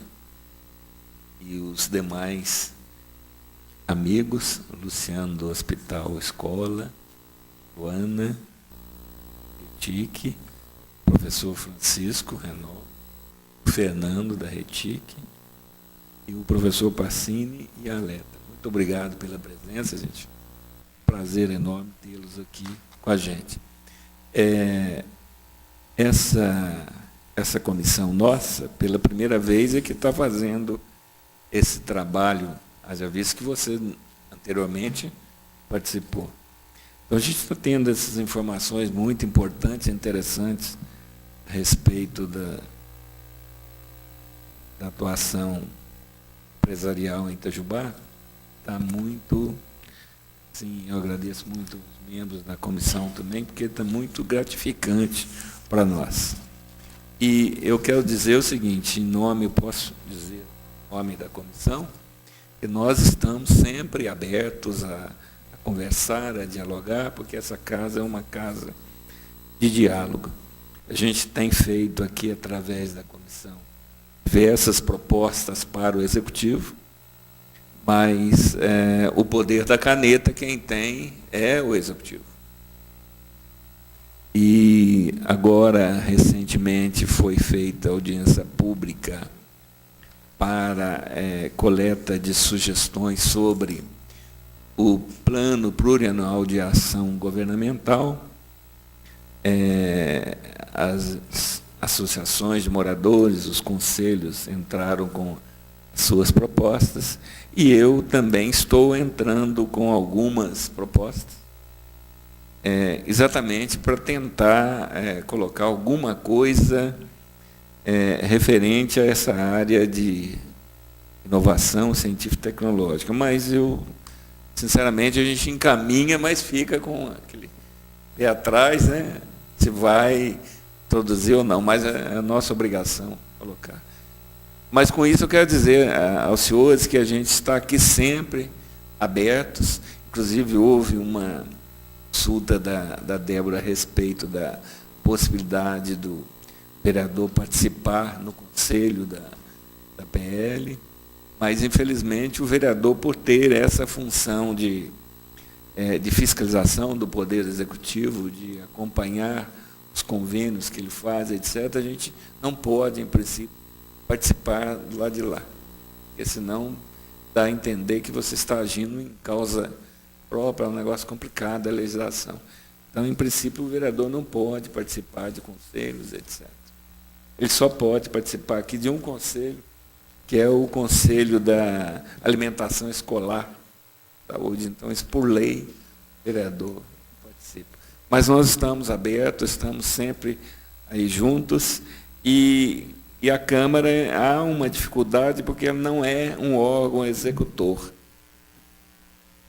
e os demais amigos, Luciano do Hospital Escola, Luana, Retique, professor Francisco Renault, o Fernando da Retique e o professor Passini e a Aleta. Muito obrigado pela presença, gente. Prazer enorme tê-los aqui com a gente. Essa comissão nossa, pela primeira vez, é que está fazendo esse trabalho, haja visto que você anteriormente participou. Então, a gente está tendo essas informações muito importantes e interessantes a respeito da atuação empresarial em Itajubá. Está muito, sim, eu agradeço muito os membros da comissão também, porque está muito gratificante para nós. E eu quero dizer o seguinte, em nome, eu posso dizer, em nome da comissão, que nós estamos sempre abertos a conversar, a dialogar, porque essa casa é uma casa de diálogo. A gente tem feito aqui, através da comissão, diversas propostas para o Executivo, mas o poder da caneta, quem tem, é o Executivo. E agora, recentemente, foi feita audiência pública para coleta de sugestões sobre o Plano Plurianual de Ação Governamental. As associações de moradores, os conselhos entraram com suas propostas, e eu também estou entrando com algumas propostas, exatamente para tentar colocar alguma coisa referente a essa área de inovação científico-tecnológica. Mas eu, sinceramente, a gente encaminha, mas fica com aquele pé atrás, né? Se vai introduzir ou não, mas é a nossa obrigação colocar. Mas com isso eu quero dizer aos senhores que a gente está aqui sempre abertos. Inclusive houve uma consulta da Débora a respeito da possibilidade do vereador participar no conselho da PL, mas infelizmente o vereador, por ter essa função de fiscalização do Poder Executivo, de acompanhar os convênios que ele faz, etc., a gente não pode, em princípio, participar do lado de lá, porque senão dá a entender que você está agindo em causa própria, é um negócio complicado, a legislação. Então, em princípio, o vereador não pode participar de conselhos, etc. Ele só pode participar aqui de um conselho, que é o Conselho da Alimentação Escolar, saúde. Então, isso por lei, o vereador participa. Mas nós estamos abertos, estamos sempre aí juntos, e a Câmara há uma dificuldade porque não é um órgão executor.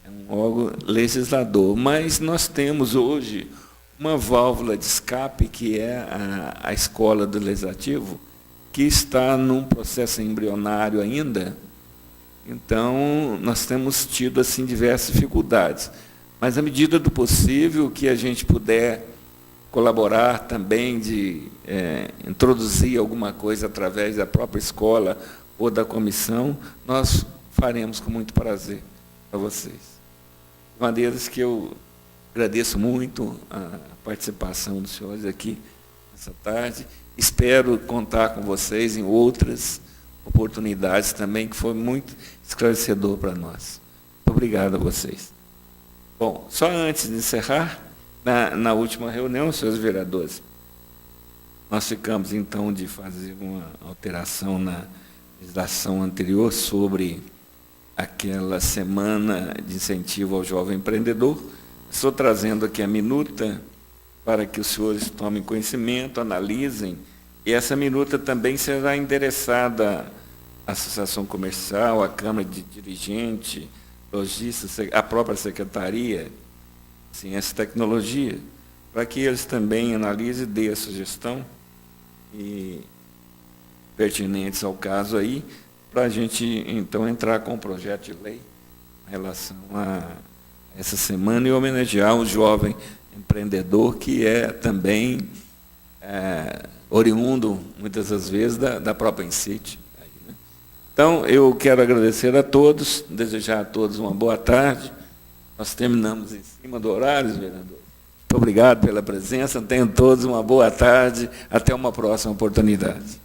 é um órgão legislador, mas nós temos hoje uma válvula de escape, que é a Escola do Legislativo, que está num processo embrionário ainda. Então, nós temos tido assim diversas dificuldades. Mas, à medida do possível, que a gente puder colaborar também de introduzir alguma coisa através da própria escola ou da comissão, nós faremos com muito prazer para vocês. De maneiras que eu agradeço muito a participação dos senhores aqui nessa tarde. Espero contar com vocês em outras oportunidades também, que foi muito esclarecedor para nós. Muito obrigado a vocês. Bom, só antes de encerrar, na última reunião, senhores vereadores, nós ficamos, então, de fazer uma alteração na legislação anterior sobre aquela semana de incentivo ao jovem empreendedor. Estou trazendo aqui a minuta para que os senhores tomem conhecimento, analisem, e essa minuta também será endereçada à Associação Comercial, à Câmara de Dirigente, Lojistas, à própria Secretaria de Ciência e Tecnologia, para que eles também analisem e dêem a sugestão e pertinentes ao caso aí, para a gente, então, entrar com um projeto de lei em relação a essa semana e homenagear o jovem empreendedor, que é também oriundo, muitas das vezes, da própria Incite. Então, eu quero agradecer a todos, desejar a todos uma boa tarde. Nós terminamos em cima do horário, vereador. Muito obrigado pela presença, tenham todos uma boa tarde, até uma próxima oportunidade.